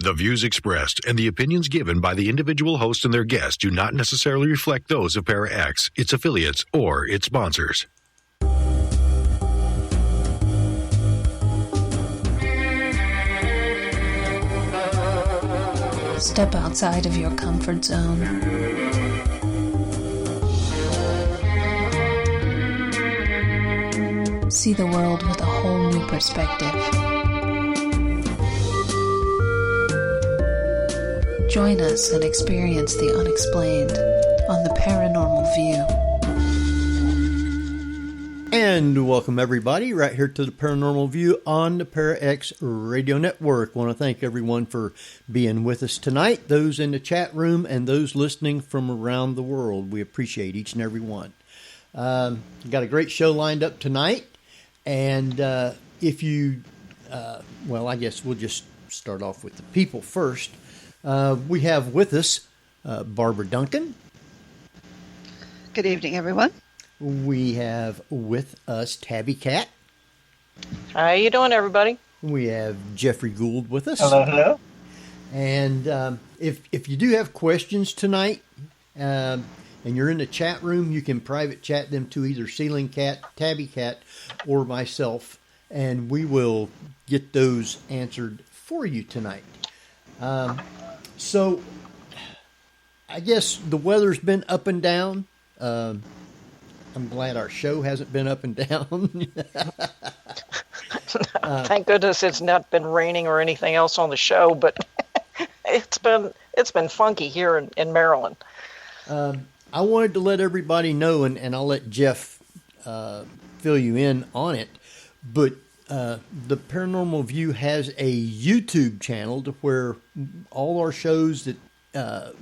The views expressed and the opinions given by the individual host and their guests do not necessarily reflect those of ParaX, its affiliates, or its sponsors. Step outside of your comfort zone. See the world with a whole new perspective. Join us and experience the unexplained on the Paranormal View. And welcome everybody right here to the Paranormal View on the ParaX Radio Network. I want to thank everyone for being with us tonight, those in the chat room and those listening from around the world. We appreciate each and every one. Got a great show lined up tonight. And if you, I guess we'll just start off with the people first. We have with us Barbara Duncan. Good evening, everyone. We have with us Tabby Cat. How you doing, everybody? We have Jeffrey Gould with us. Hello, hello. And if you do have questions tonight, and you're in the chat room, you can private chat them to either Ceiling Cat, Tabby Cat, or myself, and we will get those answered for you tonight. So, I guess the weather's been up and down. I'm glad our show hasn't been up and down. Thank goodness it's not been raining or anything else on the show, but it's been funky here in Maryland. I wanted to let everybody know, and I'll let Jeff fill you in on it, but the Paranormal View has a YouTube channel to where all our shows that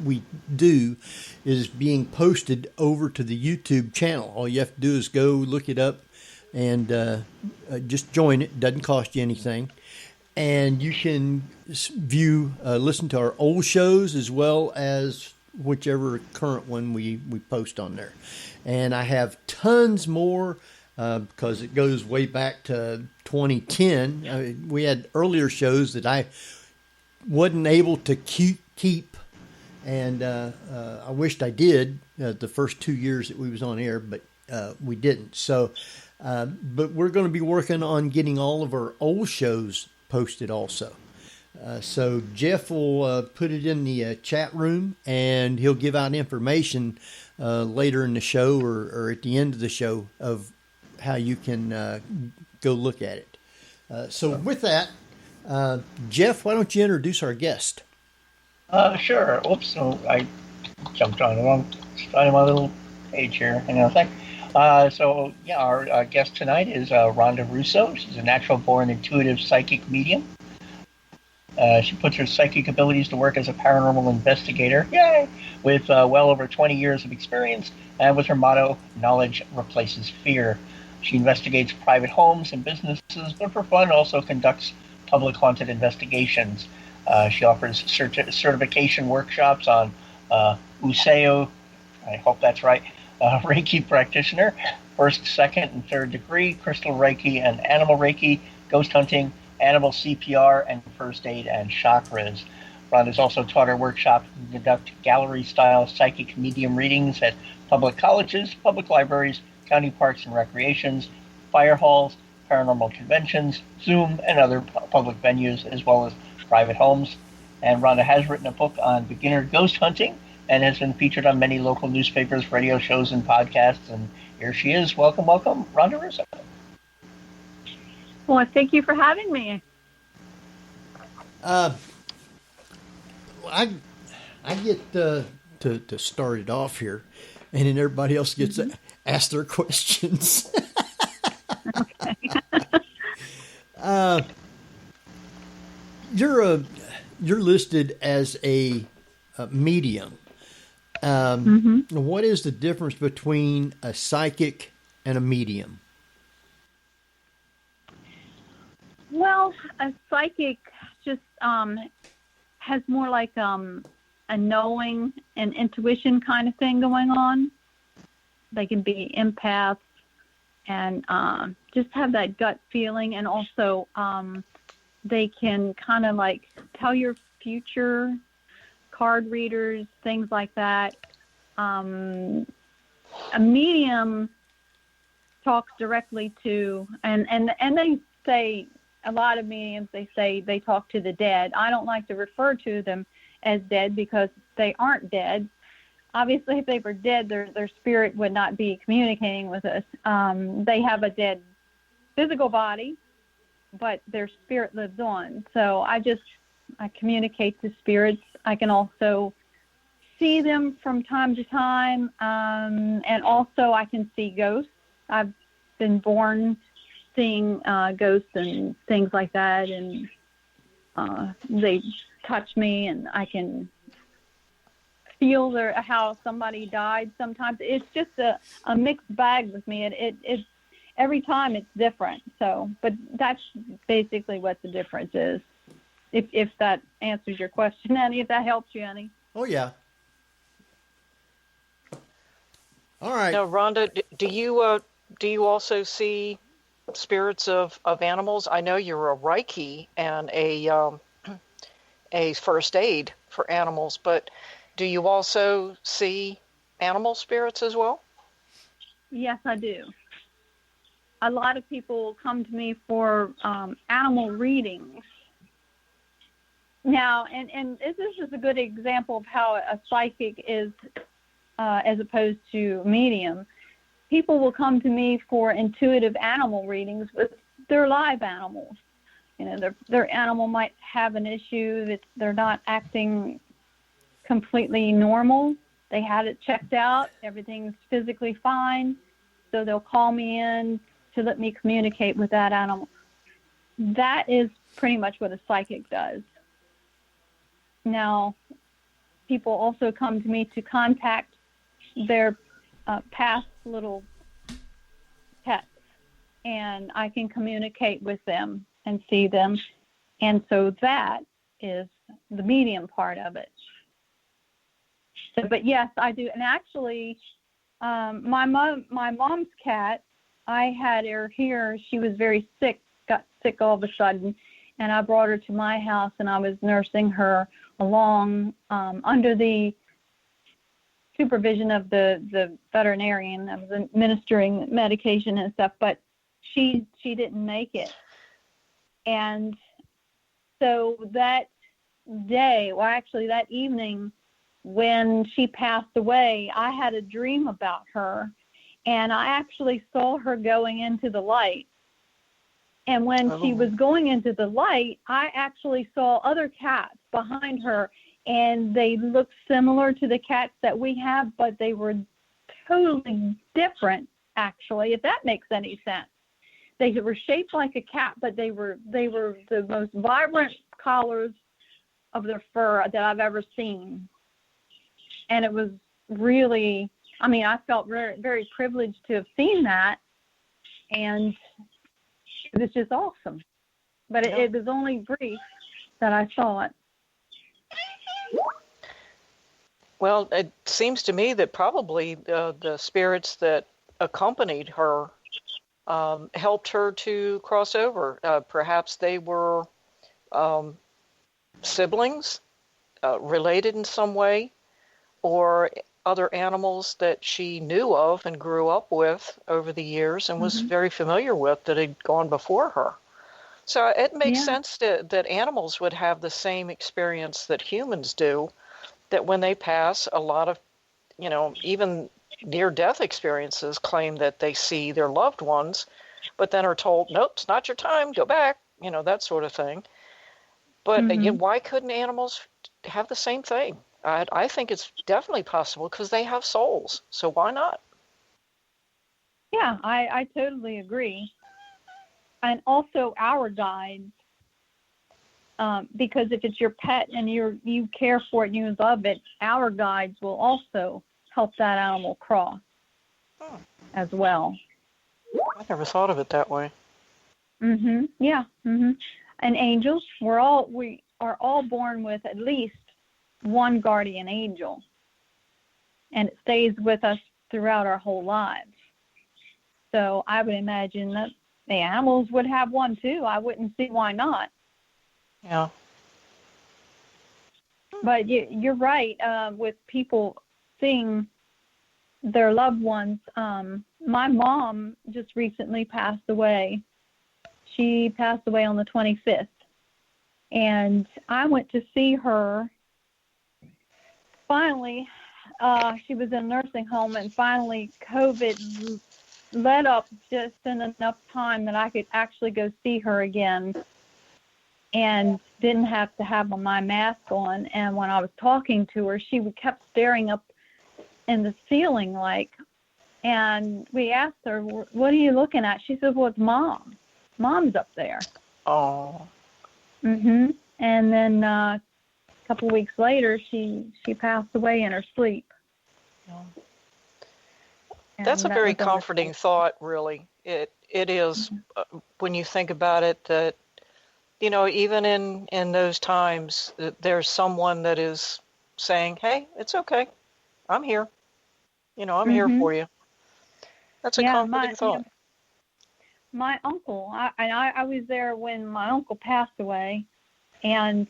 we do is being posted over to the YouTube channel. All you have to do is go look it up and just join it. Doesn't cost you anything. And you can view, listen to our old shows as well as whichever current one we post on there. And I have tons more because it goes way back to 2010. We had earlier shows that I wasn't able to keep. And I wished I did the first 2 years that we was on air, but we didn't. So, but we're going to be working on getting all of our old shows posted also. So Jeff will put it in the chat room, and he'll give out information later in the show or at the end of the show of how you can go look at it. So with that, Jeff, why don't you introduce our guest? Sure. Oops, so I jumped on the wrong side of my little page here. Hang on a sec. Our guest tonight is Rhonda Russo. She's a natural-born intuitive psychic medium. She puts her psychic abilities to work as a paranormal investigator, yay, with well over 20 years of experience, and with her motto, knowledge replaces fear. She investigates private homes and businesses, but for fun also conducts public haunted investigations. She offers certification workshops on Usui, I hope that's right, Reiki Practitioner, first, second, and third degree, crystal Reiki and animal Reiki, ghost hunting, animal CPR, and first aid and chakras. Rhonda's also taught her workshop to conduct gallery-style psychic medium readings at public colleges, public libraries, county parks and recreations, fire halls, paranormal conventions, Zoom, and other public venues, as well as private homes. And Rhonda has written a book on beginner ghost hunting and has been featured on many local newspapers, radio shows, and podcasts. And here she is. Welcome, Rhonda Russo. Well, thank you for having me. I get to start it off here, and then everybody else gets to ask their questions. Okay. You're listed as a medium. What is the difference between a psychic and a medium? Well, a psychic just has more like a knowing and intuition kind of thing going on. They can be empaths and just have that gut feeling, and also they can kind of like tell your future, card readers, things like that. A medium talks directly to, and they say, a lot of mediums, they say they talk to the dead. I don't like to refer to them as dead because they aren't dead. Obviously, if they were dead, their spirit would not be communicating with us. They have a dead physical body, but their spirit lives on. So I communicate to spirits. I can also see them from time to time, and also I can see ghosts. I've been born seeing ghosts and things like that, and they touch me, and I can feel how somebody died. Sometimes it's just a mixed bag with me. It's every time it's different. So, but that's basically what the difference is. If that answers your question, Annie, if that helps you, Annie. Oh yeah. All right. Now, Rhonda, do you also see spirits of animals? I know you're a Reiki and a first aid for animals, but do you also see animal spirits as well? Yes, I do. A lot of people come to me for animal readings. Now, and this is a good example of how a psychic is, as opposed to medium. People will come to me for intuitive animal readings with their live animals. You know, their animal might have an issue that they're not acting completely normal. They had it checked out. Everything's physically fine. So they'll call me in to let me communicate with that animal. That is pretty much what a psychic does. Now, people also come to me to contact their past little pets, and I can communicate with them and see them. And so that is the medium part of it. So, but yes, I do. And actually, my mom's cat, I had her here. She was very sick, got sick all of a sudden, and I brought her to my house, and I was nursing her along under the supervision of the veterinarian. I was administering medication and stuff, but she didn't make it. And so that day, well, actually that evening, when she passed away, I had a dream about her, and I actually saw her going into the light. And when she was going into the light, I actually saw other cats behind her, and they looked similar to the cats that we have, but they were totally different, actually, if that makes any sense. They were shaped like a cat, but they were the most vibrant colors of their fur that I've ever seen. And it was really, I mean, I felt very, very privileged to have seen that, and it was just awesome. But it was only brief that I saw it. Well, it seems to me that probably the spirits that accompanied her helped her to cross over. Perhaps they were siblings, related in some way, or other animals that she knew of and grew up with over the years and was very familiar with that had gone before her. So it makes sense that animals would have the same experience that humans do, that when they pass, a lot of, even near-death experiences claim that they see their loved ones, but then are told, nope, it's not your time, go back, that sort of thing. But why couldn't animals have the same thing? I think it's definitely possible because they have souls. So why not? Yeah, I totally agree. And also our guides, because if it's your pet and you care for it and you love it, our guides will also help that animal cross as well. I never thought of it that way. Yeah. And angels, we are all born with at least one guardian angel, and it stays with us throughout our whole lives. So I would imagine that the animals would have one too. I wouldn't see why not. Yeah. But you're right. With people seeing their loved ones, my mom just recently passed away. She passed away on the 25th. And I went to see her. Finally, she was in a nursing home, and finally COVID let up just in enough time that I could actually go see her again and didn't have to have my mask on. And when I was talking to her, she kept staring up in the ceiling and we asked her, "What are you looking at?" She said, "Well, it's Mom. Mom's up there." Oh. And then a couple of weeks later, she passed away in her sleep. Yeah. That's a very comforting thought, really. It is, when you think about it, that, even in those times, there's someone that is saying, "Hey, it's okay. I'm here. I'm here for you." That's a comforting thought. My uncle, I was there when my uncle passed away, and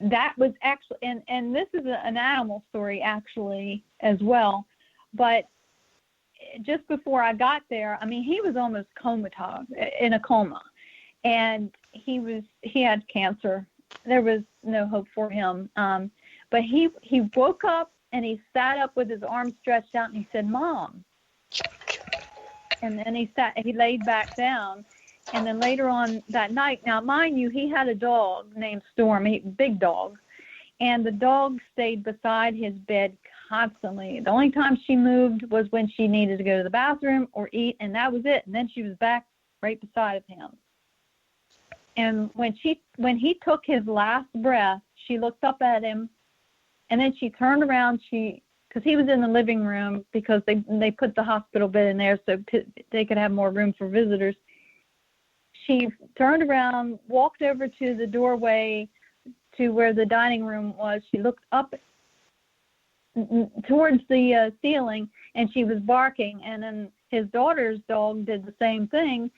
that was actually, and this is an animal story actually as well, but just before I got there, he was almost in a coma, and he had cancer. There was no hope for him, but he woke up and he sat up with his arms stretched out and he said, "Mom." And then he laid back down. And then later on that night, now mind you, he had a dog named Storm, big dog, and the dog stayed beside his bed constantly. The only time she moved was when she needed to go to the bathroom or eat, and that was it. And then she was back right beside him. And when he took his last breath, she looked up at him, and then she turned around. Because he was in the living room, because they put the hospital bed in there so they could have more room for visitors. She turned around, walked over to the doorway to where the dining room was. She looked up towards the ceiling, and she was barking. And then his daughter's dog did the same thing,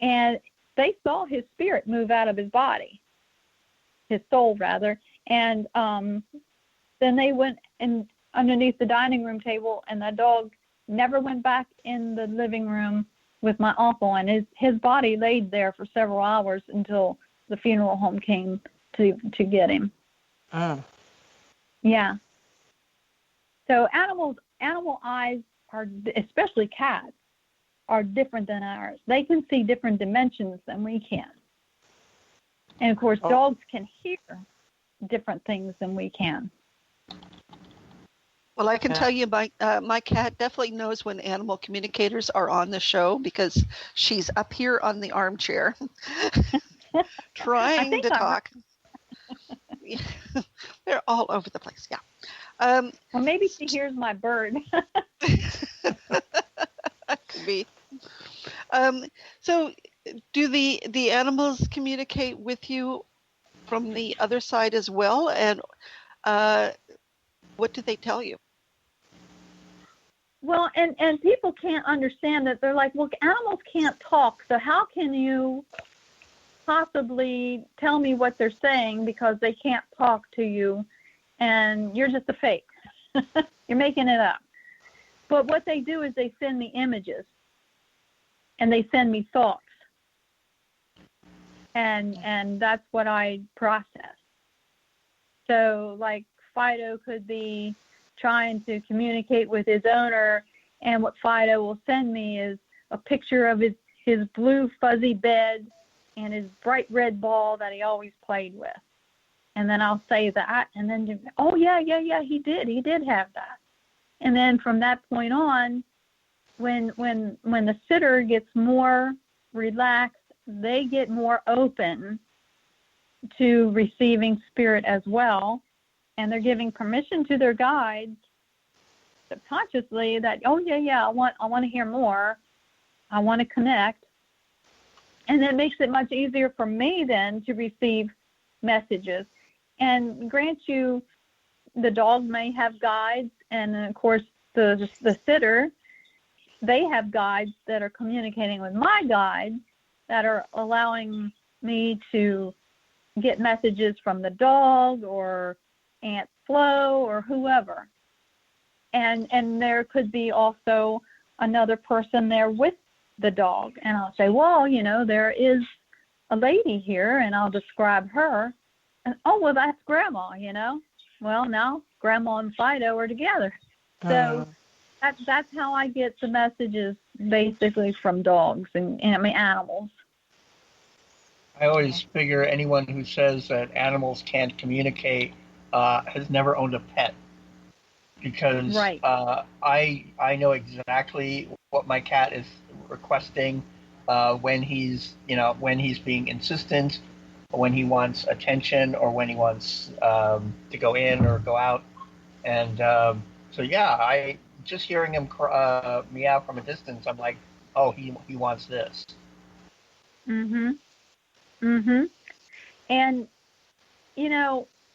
and they saw his spirit move out of his body, his soul rather. And then they went underneath the dining room table, and the dog never went back in the living room with my uncle, and his body laid there for several hours until the funeral home came to get him. Yeah. So animal eyes are, especially cats, are different than ours. They can see different dimensions than we can. And of course, dogs can hear different things than we can. Well, I can tell you my cat definitely knows when animal communicators are on the show, because she's up here on the armchair trying to talk. They're all over the place, yeah. Well, maybe she hears my bird. Could be. So do the animals communicate with you from the other side as well? And what do they tell you? Well, and people can't understand that. They're like, well, animals can't talk, so how can you possibly tell me what they're saying, because they can't talk to you, and you're just a fake. You're making it up. But what they do is they send me images, and they send me thoughts, and that's what I process. So, like, Fido could be trying to communicate with his owner, and what Fido will send me is a picture of his blue fuzzy bed and his bright red ball that he always played with. And then I'll say that, and then, oh yeah, he did have that. And then from that point on, when the sitter gets more relaxed, they get more open to receiving spirit as well. And they're giving permission to their guides subconsciously that, oh yeah, I want to hear more. I want to connect. And it makes it much easier for me then to receive messages. And grant you, the dog may have guides, and of course the sitter, they have guides that are communicating with my guides that are allowing me to get messages from the dog or Aunt Flo or whoever. And there could be also another person there with the dog. And I'll say, well, there is a lady here, and I'll describe her. And, oh, well, that's Grandma, Well, now Grandma and Fido are together. So that's how I get the messages basically from dogs and animals. I always figure anyone who says that animals can't communicate has never owned a pet, because right. I know exactly what my cat is requesting when he's being insistent, or when he wants attention, or when he wants to go in or go out. And so yeah, I just hearing him meow from a distance, I'm like, oh, he wants this. Mhm. Mhm. And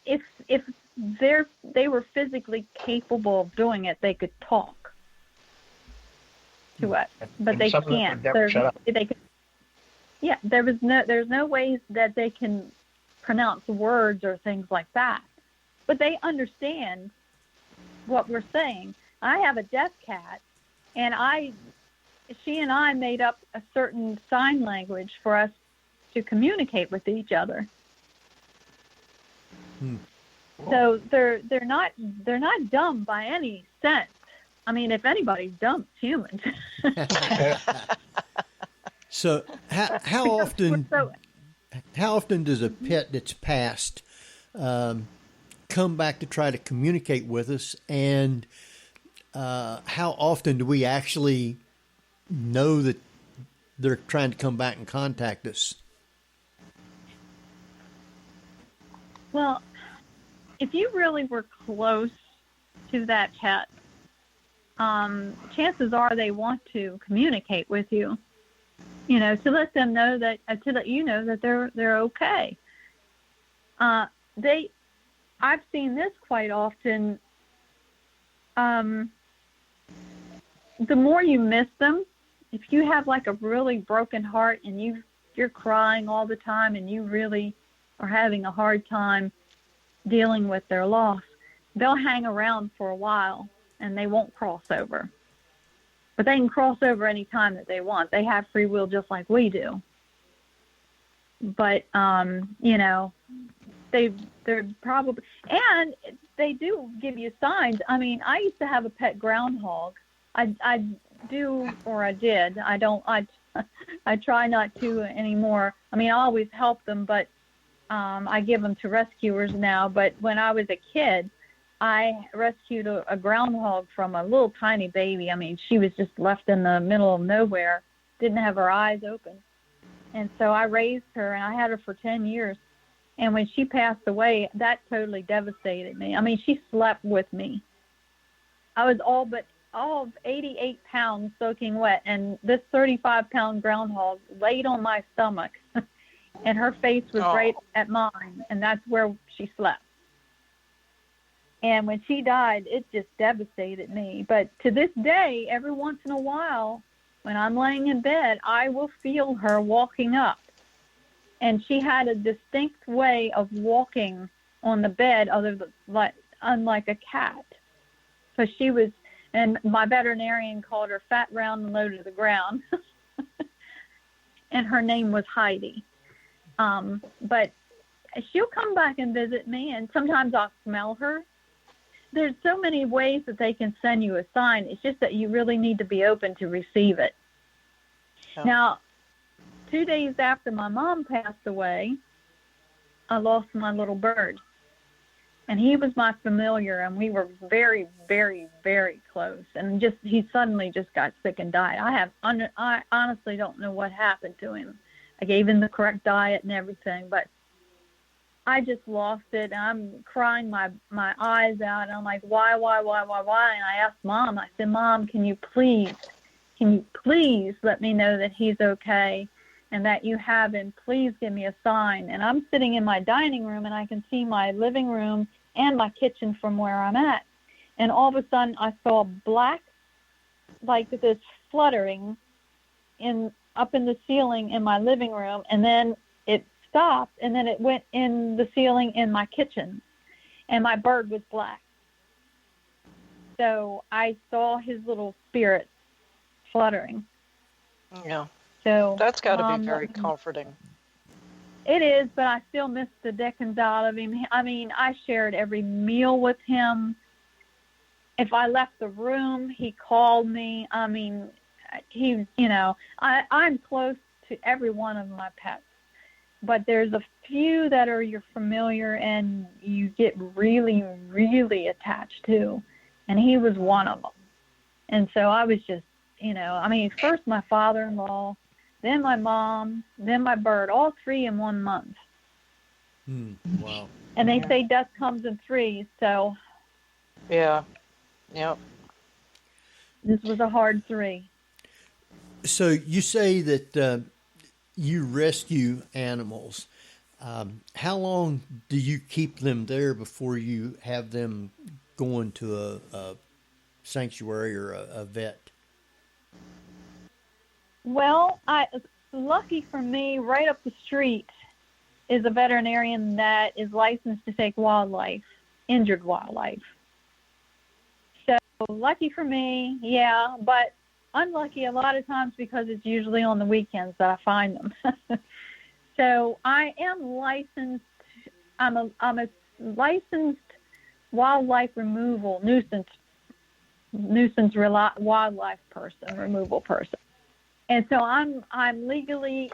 if they were physically capable of doing it, they could talk to us, but And they some of them can't. would never shut up. Yeah, there's no ways that they can pronounce words or things like that, but they understand what we're saying. I have a deaf cat, and she and I made up a certain sign language for us to communicate with each other. So they're not dumb by any sense. I mean, if anybody's dumb, it's humans. So how often does a pet that's passed come back to try to communicate with us, and how often do we actually know that they're trying to come back and contact us? Well, if you really were close to that pet, chances are they want to communicate with you. To let them know that, to let you know that they're okay. I've seen this quite often. The more you miss them, if you have like a really broken heart and you're crying all the time and you really are having a hard time dealing with their loss, they'll hang around for a while and they won't cross over. But they can cross over any time that they want. They have free will just like we do. But, they're probably, and they do give you signs. I mean, I used to have a pet groundhog. I did. I try not to anymore. I mean, I always help them, but I give them to rescuers now. But when I was a kid, I rescued a groundhog from a little tiny baby. I mean, she was just left in the middle of nowhere, didn't have her eyes open. And so I raised her, and I had her for 10 years. And when she passed away, that totally devastated me. I mean, she slept with me. I was all of 88 pounds soaking wet, and this 35-pound groundhog laid on my stomach, and her face was right at mine, and that's where she slept. And when she died, it just devastated me. But to this day, every once in a while, when I'm laying in bed, I will feel her walking up. And she had a distinct way of walking on the bed, unlike a cat. So she was, and my veterinarian called her fat, round, and low to the ground. And her name was Heidi. But she'll come back and visit me, and sometimes I'll smell her. There's so many ways that they can send you a sign. It's just that you really need to be open to receive it. Oh. Now, 2 days after my mom passed away, I lost my little bird. And he was my familiar, and we were very, very, very close. And he suddenly just got sick and died. I honestly don't know what happened to him. I gave him the correct diet and everything, but I just lost it. And I'm crying my eyes out, and I'm like, why? And I asked Mom, I said, Mom, can you please let me know that he's okay and that you have him? Please give me a sign. And I'm sitting in my dining room, and I can see my living room and my kitchen from where I'm at. And all of a sudden, I saw black, like this fluttering up in the ceiling in my living room, and then it stopped, and then it went in the ceiling in my kitchen. and my bird was black. So I saw his little spirit fluttering. Yeah. So That's got to be very comforting. It is, but I still miss the dickens out of him. I mean, I shared every meal with him. If I left the room, he called me. I mean, I'm close to every one of my pets, but there's a few that are you're familiar and you get really, really attached to, and he was one of them. And so I was just, first my father-in-law, then my mom, then my bird, all three in 1 month. Wow. And they say death comes in threes, so. Yeah. Yep. This was a hard 3. So you say that you rescue animals. How long do you keep them there before you have them going to a sanctuary or a vet? Well, lucky for me, right up the street is a veterinarian that is licensed to take wildlife, injured wildlife. So lucky for me, yeah, but unlucky a lot of times because it's usually on the weekends that I find them. So I am licensed. I'm a licensed wildlife removal nuisance wildlife person, removal person. And so I'm legally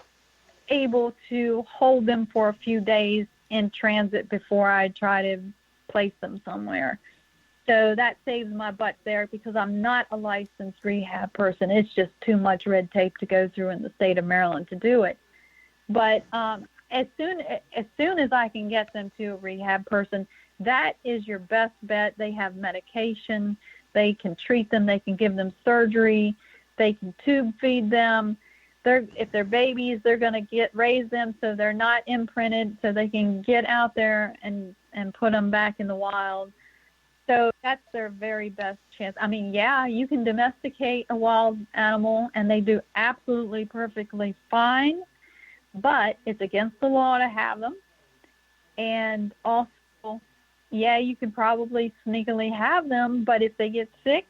able to hold them for a few days in transit before I try to place them somewhere. So that saves my butt there because I'm not a licensed rehab person. It's just too much red tape to go through in the state of Maryland to do it. But as soon as I can get them to a rehab person, that is your best bet. They have medication. They can treat them. They can give them surgery. They can tube feed them. If they're babies, they're going to raise them so they're not imprinted, so they can get out there and put them back in the wild. So that's their very best chance. I mean, yeah, you can domesticate a wild animal, and they do absolutely perfectly fine, but it's against the law to have them. And also, yeah, you can probably sneakily have them, but if they get sick,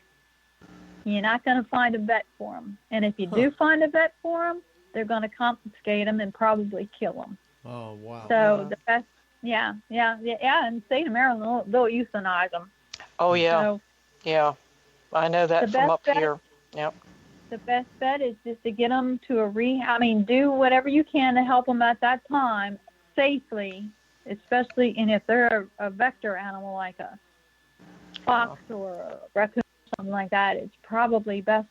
you're not going to find a vet for them. And if you do find a vet for them, they're going to confiscate them and probably kill them. Oh, wow. So the best, yeah. In the state of Maryland, they'll euthanize them. Oh, yeah. So yeah. I know that from up here. Yep. The best bet is just to get them to a rehab. I mean, do whatever you can to help them at that time safely, especially if they're a vector animal like a fox or a raccoon. Something like that, it's probably best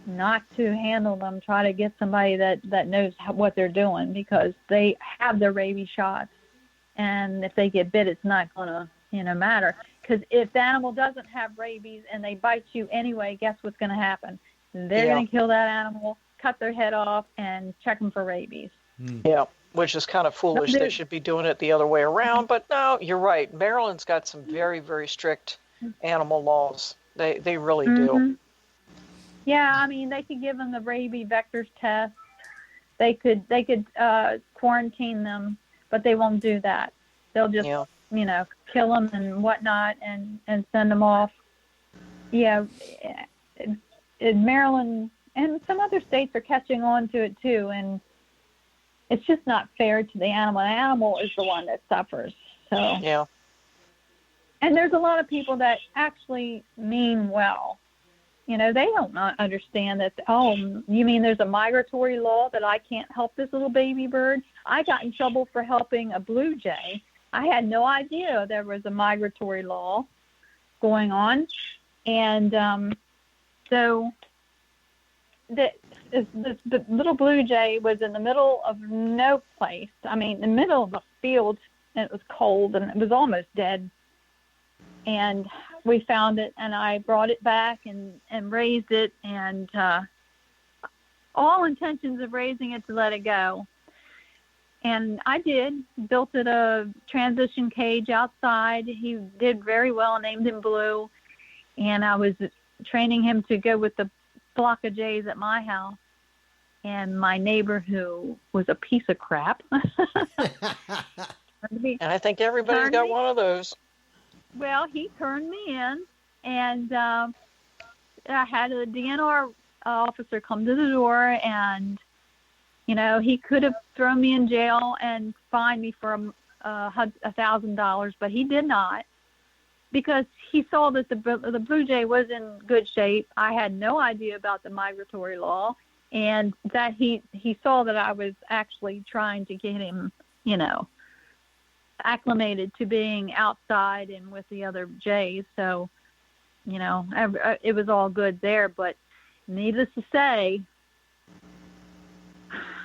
not to handle them. Try to get somebody that knows what they're doing because they have their rabies shots, and if they get bit, it's not gonna matter. Because if the animal doesn't have rabies and they bite you anyway, guess what's gonna happen? They're gonna kill that animal, cut their head off, and check them for rabies. Yeah, which is kind of foolish. They should be doing it the other way around. But no, you're right. Maryland's got some very, very strict animal laws. They really do. Yeah, I mean, they could give them the rabies vectors test. They could quarantine them, but they won't do that. They'll just kill them and whatnot and send them off. Yeah, in Maryland and some other states are catching on to it too, and it's just not fair to the animal. The animal is the one that suffers. So yeah. And there's a lot of people that actually mean well. They don't understand that, you mean there's a migratory law that I can't help this little baby bird? I got in trouble for helping a blue jay. I had no idea there was a migratory law going on. And so the little blue jay was in the middle of no place. I mean, in the middle of a field, and it was cold, and it was almost dead. And we found it, and I brought it back and raised it, and all intentions of raising it to let it go. And I did, built it a transition cage outside. He did very well, named him Blue. And I was training him to go with the flock of jays at my house. And my neighbor, who was a piece of crap, And I think everybody's got one of those. Well, he turned me in, and I had a DNR officer come to the door, and he could have thrown me in jail and fined me for $1,000, but he did not, because he saw that the blue jay was in good shape. I had no idea about the migratory law, and that he saw that I was actually trying to get him, acclimated to being outside and with the other jays. So, it was all good there. But needless to say,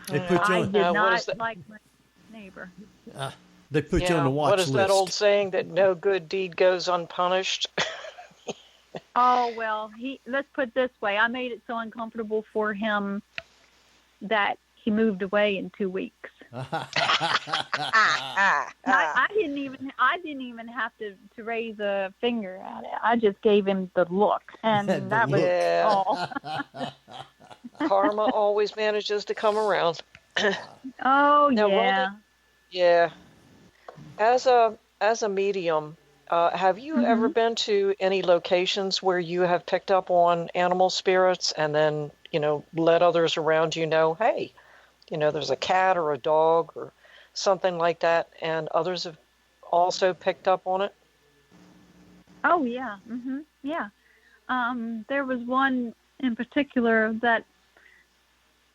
They put you I on, did not like my neighbor. they put you on the watch what is list. that old saying that no good deed goes unpunished? Oh, well, let's put it this way. I made it so uncomfortable for him that he moved away in 2 weeks. I didn't even have to raise a finger at it. I just gave him the look, and that was all. Karma always manages to come around. Oh, now, yeah. Yeah. As a medium, have you ever been to any locations where you have picked up on animal spirits and then, let others around you know, hey, there's a cat or a dog or something like that, and others have also picked up on it? Oh, yeah. Yeah. There was one in particular that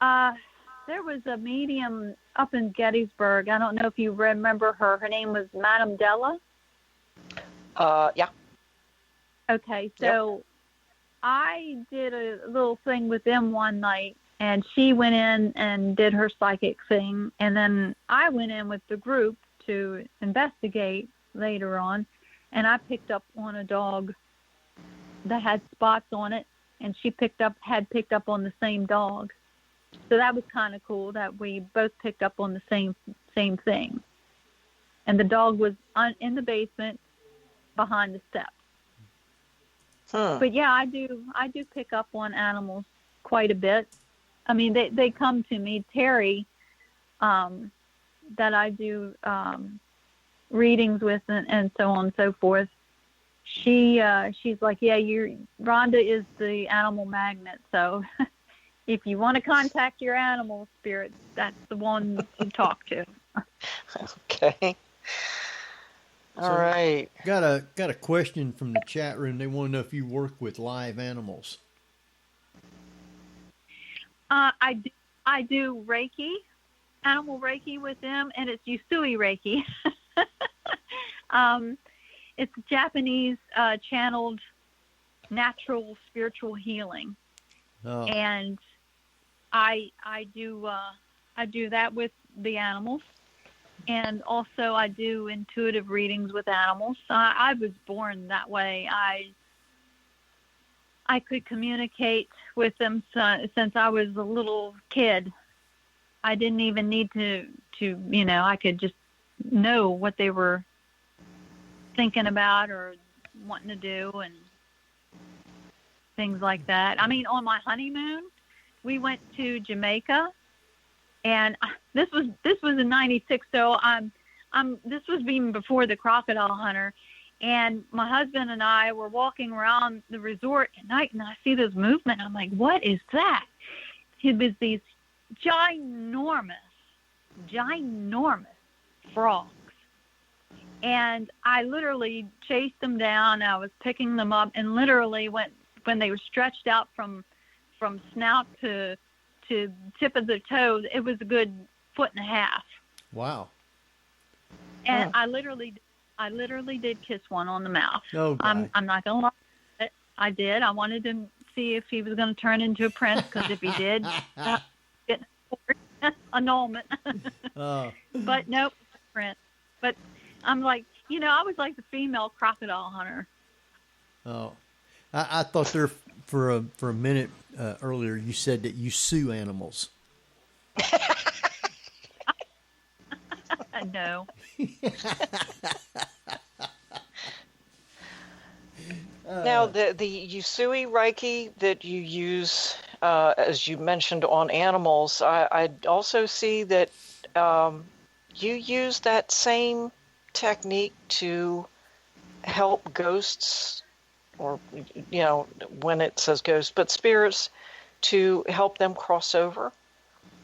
there was a medium up in Gettysburg. I don't know if you remember her. Her name was Madame Della. Yeah. Okay, so I did a little thing with them one night, and she went in and did her psychic thing, and then I went in with the group to investigate later on, and I picked up on a dog that had spots on it, and she had picked up on the same dog. So that was kind of cool that we both picked up on the same thing. And the dog was in the basement behind the steps. But yeah, I do pick up on animals quite a bit. I mean, they come to me. Terry, that I do readings with and so on and so forth. She's like, yeah, Rhonda is the animal magnet. So if you want to contact your animal spirits, that's the one to talk to. Okay. All right. Got a question from the chat room. They want to know if you work with live animals. I do Reiki, animal Reiki with them, and it's Usui Reiki. It's Japanese channeled natural spiritual healing, and I do that with the animals. And also I do intuitive readings with animals. I was born that way. I could communicate with them since I was a little kid. I didn't even need to I could just know what they were thinking about or wanting to do and things like that. I mean, on my honeymoon, we went to Jamaica. And this was in '96, so this was even before the crocodile hunter. And my husband and I were walking around the resort at night, and I see this movement. I'm like, what is that? It was these ginormous frogs. And I literally chased them down. I was picking them up, and literally when they were stretched out from snout to tip of the toe, it was a good 1.5 feet. Wow. And I literally did kiss one on the mouth. Oh, God. I'm not gonna lie, I did. I wanted to see if he was going to turn into a prince, because if he did, get annulment. But nope, prince. But I'm like, I was like the female crocodile hunter. Oh, I thought there for a minute earlier you said that you sue animals. No. Now, the Usui Reiki that you use, as you mentioned, on animals, I also see that you use that same technique to help ghosts, or, you know, when it says ghosts, but spirits, to help them cross over?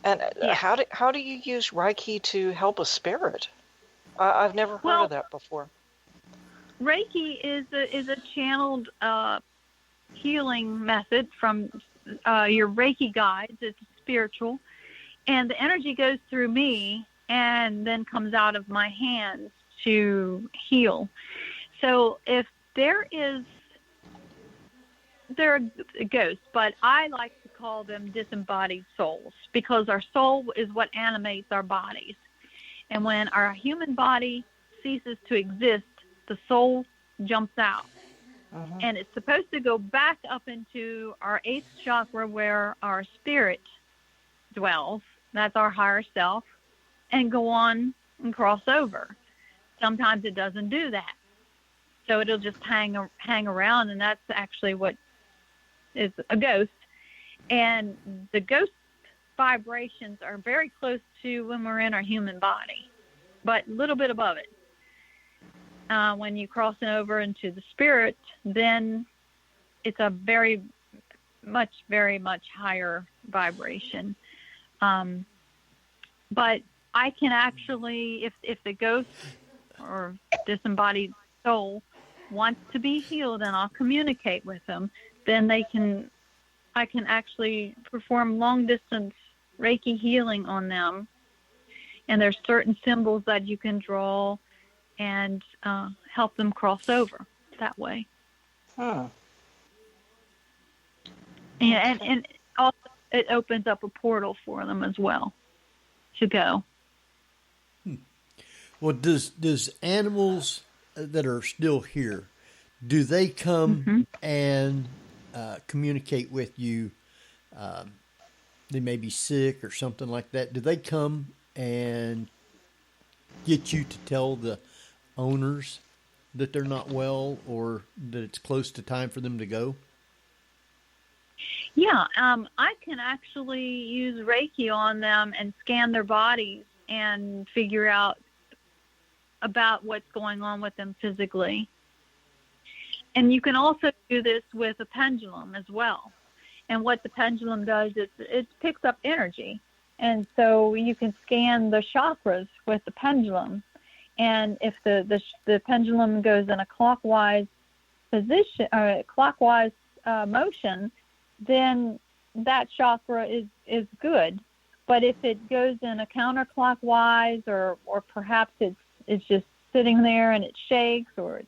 And how do you use Reiki to help a spirit? I've never heard of that before. Reiki is a channeled healing method from your Reiki guides. It's spiritual, and the energy goes through me and then comes out of my hands to heal. So if they're ghosts, but I like to call them disembodied souls, because our soul is what animates our bodies. And when our human body ceases to exist, the soul jumps out. And it's supposed to go back up into our 8th chakra, where our spirit dwells. That's our higher self, and go on and cross over. Sometimes it doesn't do that. So it'll just hang around, and that's actually what is a ghost. And the ghost vibrations are very close to when we're in our human body, but a little bit above it. When you cross it over into the spirit, then it's a very much higher vibration. But I can actually, if the ghost or disembodied soul wants to be healed, and I'll communicate with them, then I can actually perform long distance Reiki healing on them. And there's certain symbols that you can draw and help them cross over that way. And also it opens up a portal for them as well to go. Well, does animals that are still here, do they come and communicate with you? They may be sick or something like that. Do they come and get you to tell the owners that they're not well, or that it's close to time for them to go? Yeah, I can actually use Reiki on them and scan their bodies and figure out about what's going on with them physically. And you can also do this with a pendulum as well. And what the pendulum does is it picks up energy. And so you can scan the chakras with the pendulum. And if the pendulum goes in a clockwise position, or clockwise motion, then that chakra is good. But if it goes in a counterclockwise, or perhaps it's just sitting there and it shakes, or it's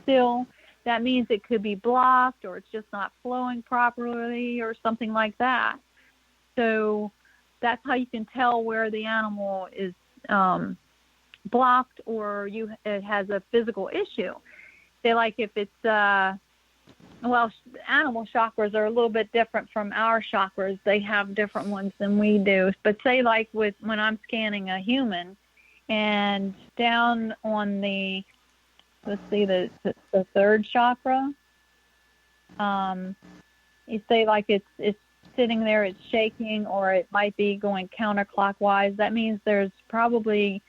still, that means it could be blocked, or it's just not flowing properly, or something like that. So that's how you can tell where the animal is blocked, or it has a physical issue. Say, like, if it's animal chakras are a little bit different from our chakras. They have different ones than we do. But say, like, when I'm scanning a human, and down on the, let's see, the 3rd chakra, you say, like, it's sitting there, it's shaking, or it might be going counterclockwise. That means there's probably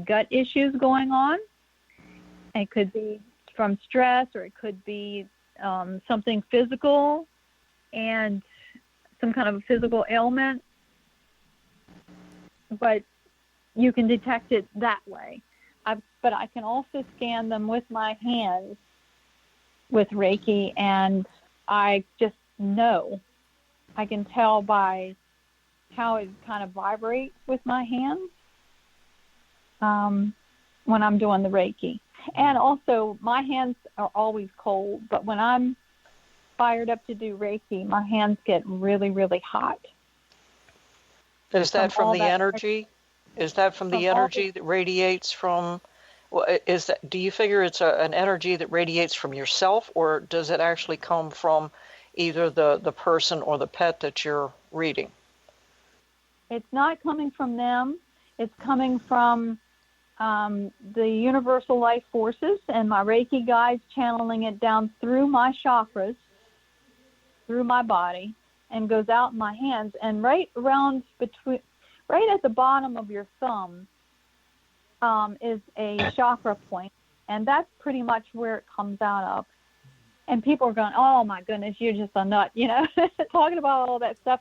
gut issues going on. It could be from stress, or it could be something physical, and some kind of a physical ailment. But you can detect it that way. But I can also scan them with my hands with Reiki, and I just know. I can tell by how it kind of vibrates with my hands when I'm doing the Reiki. And also, my hands are always cold, but when I'm fired up to do Reiki, my hands get really, really hot. Is that from the energy? Is that from the energy that radiates from? Well, do you figure it's an energy that radiates from yourself, or does it actually come from either the person or the pet that you're reading? It's not coming from them. It's coming from the universal life forces, and my Reiki guides channeling it down through my chakras, through my body, and goes out in my hands. And right at the bottom of your thumb, is a chakra point, and that's pretty much where it comes out of. And people are going, oh, my goodness, you're just a nut, you know, talking about all that stuff.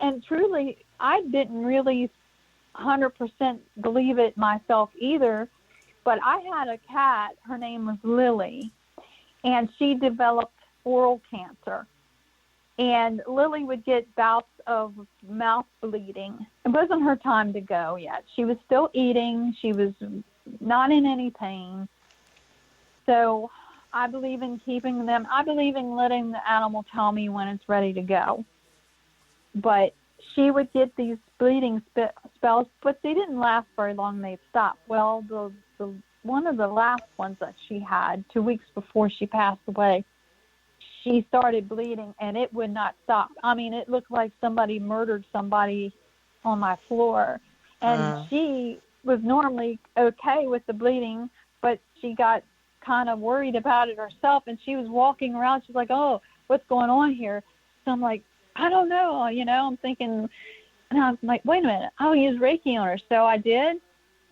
And truly, I didn't really 100% believe it myself either, but I had a cat, her name was Lily, and she developed oral cancer. And Lily would get bouts of mouth bleeding. It wasn't her time to go yet. She was still eating. She was not in any pain. So I believe in keeping them. I believe in letting the animal tell me when it's ready to go. But she would get these bleeding spells, but they didn't last very long. They'd stop. Well, the one of the last ones that she had 2 weeks before she passed away, she started bleeding, and it would not stop. I mean, it looked like somebody murdered somebody on my floor. And she was normally okay with the bleeding, but she got kind of worried about it herself, and she was walking around. She's like, oh, what's going on here? So I'm like, I don't know, you know. I'm thinking, and I was like, wait a minute, I'll use Reiki on her. So I did.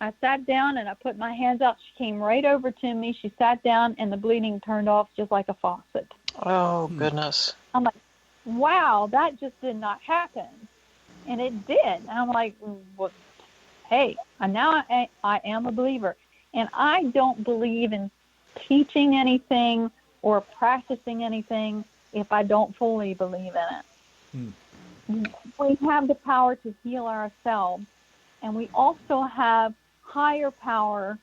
I sat down, and I put my hands out. She came right over to me. She sat down, and the bleeding turned off just like a faucet. Oh, goodness. I'm like, wow, that just did not happen. And it did. And I'm like, well, hey, now I am a believer. And I don't believe in teaching anything or practicing anything if I don't fully believe in it. We have the power to heal ourselves, and we also have higher power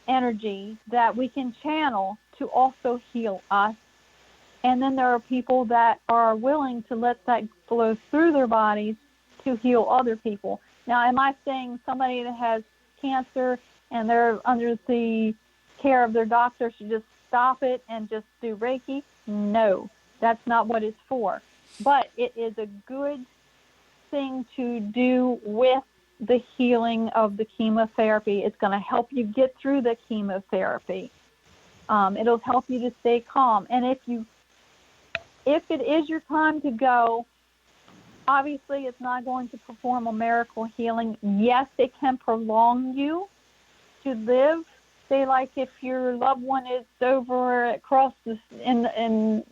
energy that we can channel to also heal us. And then there are people that are willing to let that flow through their bodies to heal other people. Now, am I saying somebody that has cancer and they're under the care of their doctor should just stop it and just do Reiki? No, that's not what it's for. But it is a good thing to do with the healing of the chemotherapy. It's going to help you get through the chemotherapy. It'll help you to stay calm. And if it is your time to go, obviously it's not going to perform a miracle healing. Yes, it can prolong you to live. Say, like if your loved one is over across in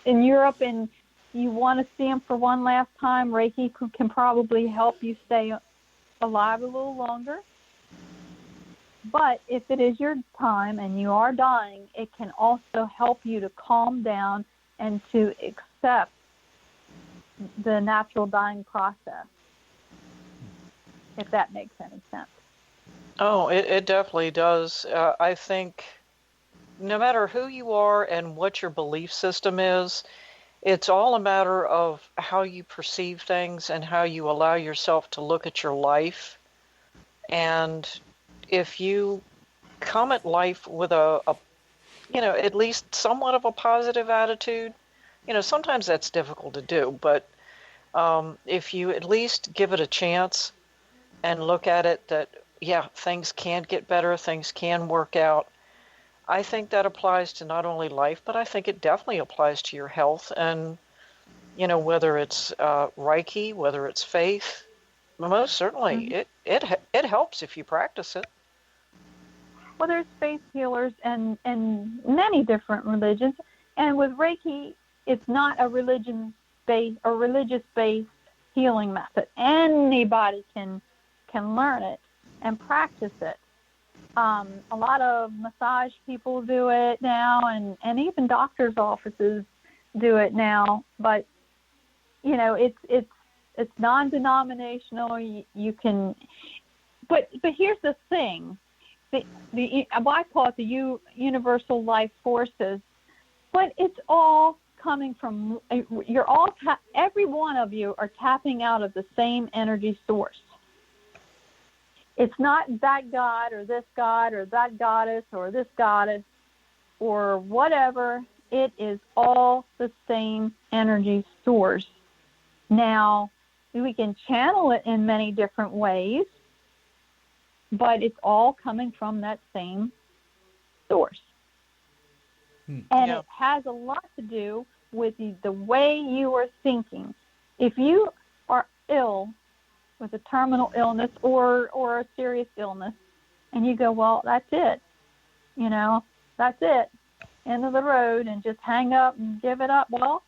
Europe and you want to see them for one last time, Reiki can probably help you stay alive a little longer. But if it is your time and you are dying, it can also help you to calm down and to accept the natural dying process, if that makes any sense. Oh, it definitely does. I think no matter who you are and what your belief system is, it's all a matter of how you perceive things and how you allow yourself to look at your life. And if you come at life with a at least somewhat of a positive attitude, sometimes that's difficult to do, but if you at least give it a chance and look at it that, yeah, things can get better, things can work out, I think that applies to not only life, but I think it definitely applies to your health. And, whether it's Reiki, whether it's faith, most certainly it helps if you practice it. Well, there's faith healers and many different religions. And with Reiki, it's not a religious-based healing method. Anybody can learn it and practice it. A lot of massage people do it now, and even doctors' offices do it now. But it's non-denominational. You can, but here's the thing: I call it the universal life forces, but it's all coming from. Every one of you are tapping out of the same energy source. It's not that God or that goddess or this goddess or whatever. It is all the same energy source. Now, we can channel it in many different ways, but it's all coming from that same source. And it has a lot to do with the way you are thinking. If you are ill with a terminal illness or a serious illness, And you go, well, that's it. That's it. End of the road, and just hang up and give it up. Well,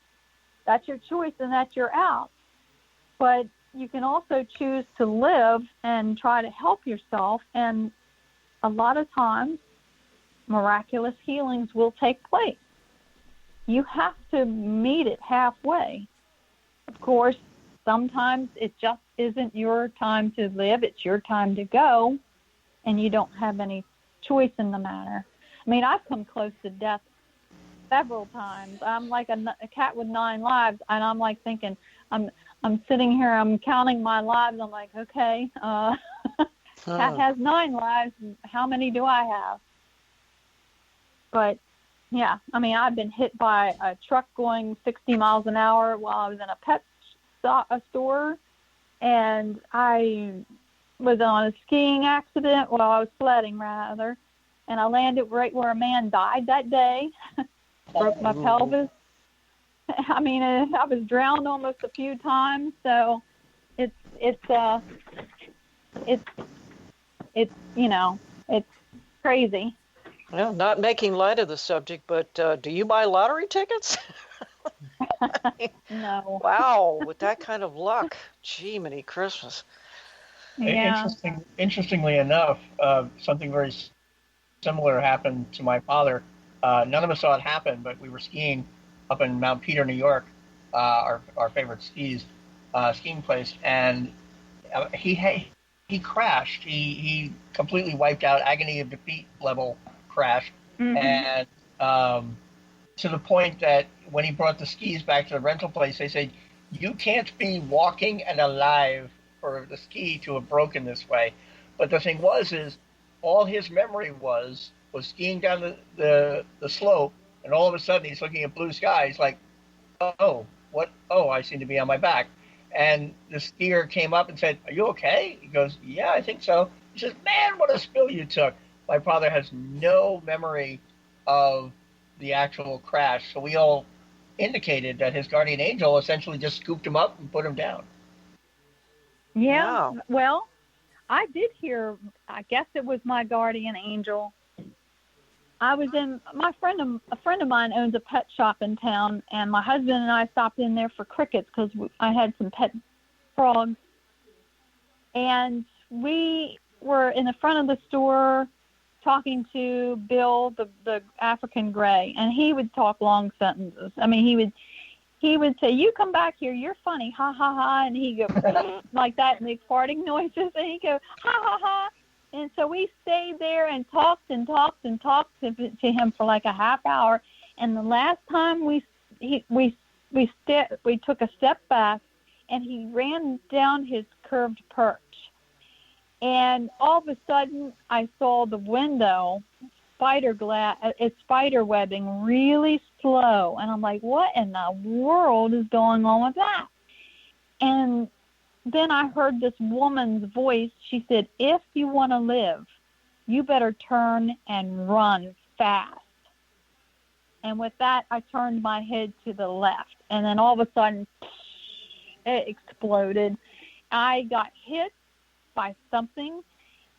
that's your choice, and that's your out. But you can also choose to live and try to help yourself. And a lot of times, miraculous healings will take place. You have to meet it halfway. Of course, sometimes it just isn't your time to live. It's your time to go, and you don't have any choice in the matter. I mean, I've come close to death several times. I'm like a cat with 9 lives, and I'm like thinking, I'm sitting here, I'm counting my lives. I'm like, okay, cat has 9 lives. How many do I have? But yeah, I mean, I've been hit by a truck going 60 miles an hour while I was in a pet store, and I was on a skiing accident. Well, I was sledding rather, and I landed right where a man died that day. Broke my pelvis. I mean, I was drowned almost a few times, so it's crazy. Well, not making light of the subject, but do you buy lottery tickets? No. Wow, with that kind of luck. Gee, many Christmas. Yeah. Interestingly enough, something very similar happened to my father. None of us saw it happen, but we were skiing up in Mount Peter, New York, our favorite skiing place, and he crashed. He completely wiped out, agony of defeat level crash, and to the point that when he brought the skis back to the rental place, they said, "You can't be walking and alive for the ski to have broken this way." But the thing is all his memory was skiing down the slope, and all of a sudden he's looking at blue skies like, oh, what? Oh, I seem to be on my back. And the skier came up and said, "Are you okay?" He goes, "Yeah, I think so." He says, "Man, what a spill you took." My father has no memory of the actual crash, so we all indicated that his guardian angel essentially just scooped him up and put him down. Yeah. Wow. Well, I did hear, I guess it was my guardian angel. I was a friend of mine owns a pet shop in town, and my husband and I stopped in there for crickets because I had some pet frogs. And we were in the front of the store talking to Bill, the African gray, and he would talk long sentences. I mean, he would say, "You come back here, you're funny, ha ha ha," and he'd go like that and make farting noises, and he'd go ha ha ha. And so we stayed there and talked to him for like a half hour. And the last time we took a step back, and he ran down his curved perch. And all of a sudden, I saw the window, spider webbing really slow. And I'm like, what in the world is going on with that? And then I heard this woman's voice. She said, "If you want to live, you better turn and run fast." And with that, I turned my head to the left. And then all of a sudden, it exploded. I got hit by something,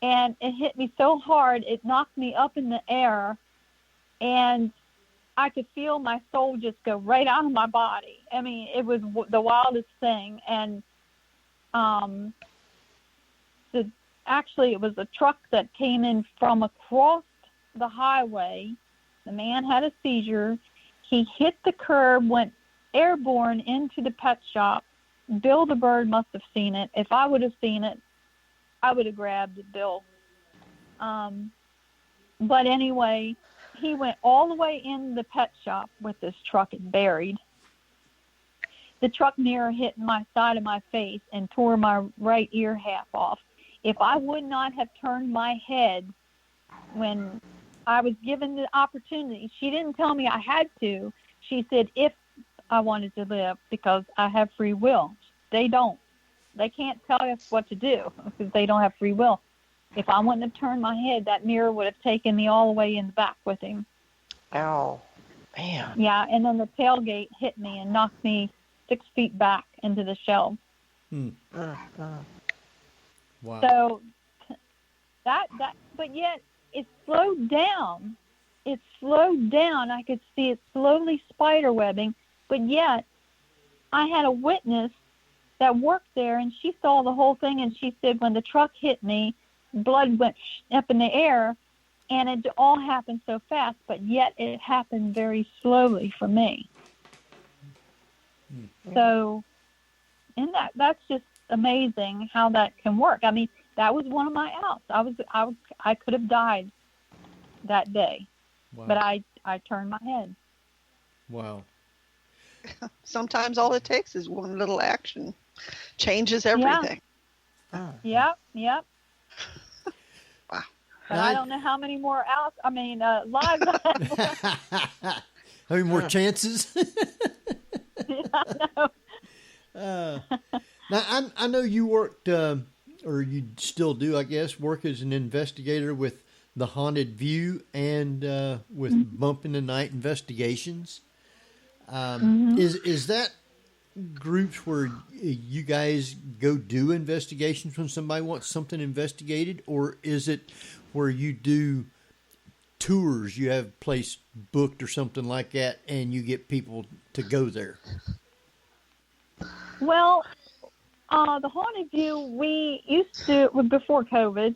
and it hit me so hard, it knocked me up in the air, and I could feel my soul just go right out of my body. I mean, it was the wildest thing. And actually, it was a truck that came in from across the highway. The man had a seizure. He hit the curb, went airborne into the pet shop. Bill the bird must have seen it. If I would have seen it, I would have grabbed Bill. But anyway, he went all the way in the pet shop with this truck and buried. The truck mirror hit my side of my face and tore my right ear half off. If I would not have turned my head when I was given the opportunity, she didn't tell me I had to. She said if I wanted to live, because I have free will. They don't. They can't tell us what to do because they don't have free will. If I wouldn't have turned my head, that mirror would have taken me all the way in the back with him. Ow. Man. Yeah, and then the tailgate hit me and knocked me 6 feet back into the shelves. Wow. So but yet it slowed down. It slowed down. I could see it slowly spiderwebbing, but yet I had a witness that worked there, and she saw the whole thing, and she said when the truck hit me, blood went up in the air, and it all happened so fast, but yet it happened very slowly for me. So, and that's just amazing how that can work. I mean, that was one of my outs. I could have died that day, but I turned my head. Wow. Sometimes all it takes is one little action changes everything. Yep. Wow. But I don't know how many more outs. I mean, lives. How many more chances? I know. Now, I know you worked, or you still do, I guess, work as an investigator with the Haunted View and with Bump in the Night Investigations. Is that groups where you guys go do investigations when somebody wants something investigated, or is it where you do tours, you have a place booked or something like that, and you get people to go there? Well, the Haunted View, we used to, before COVID,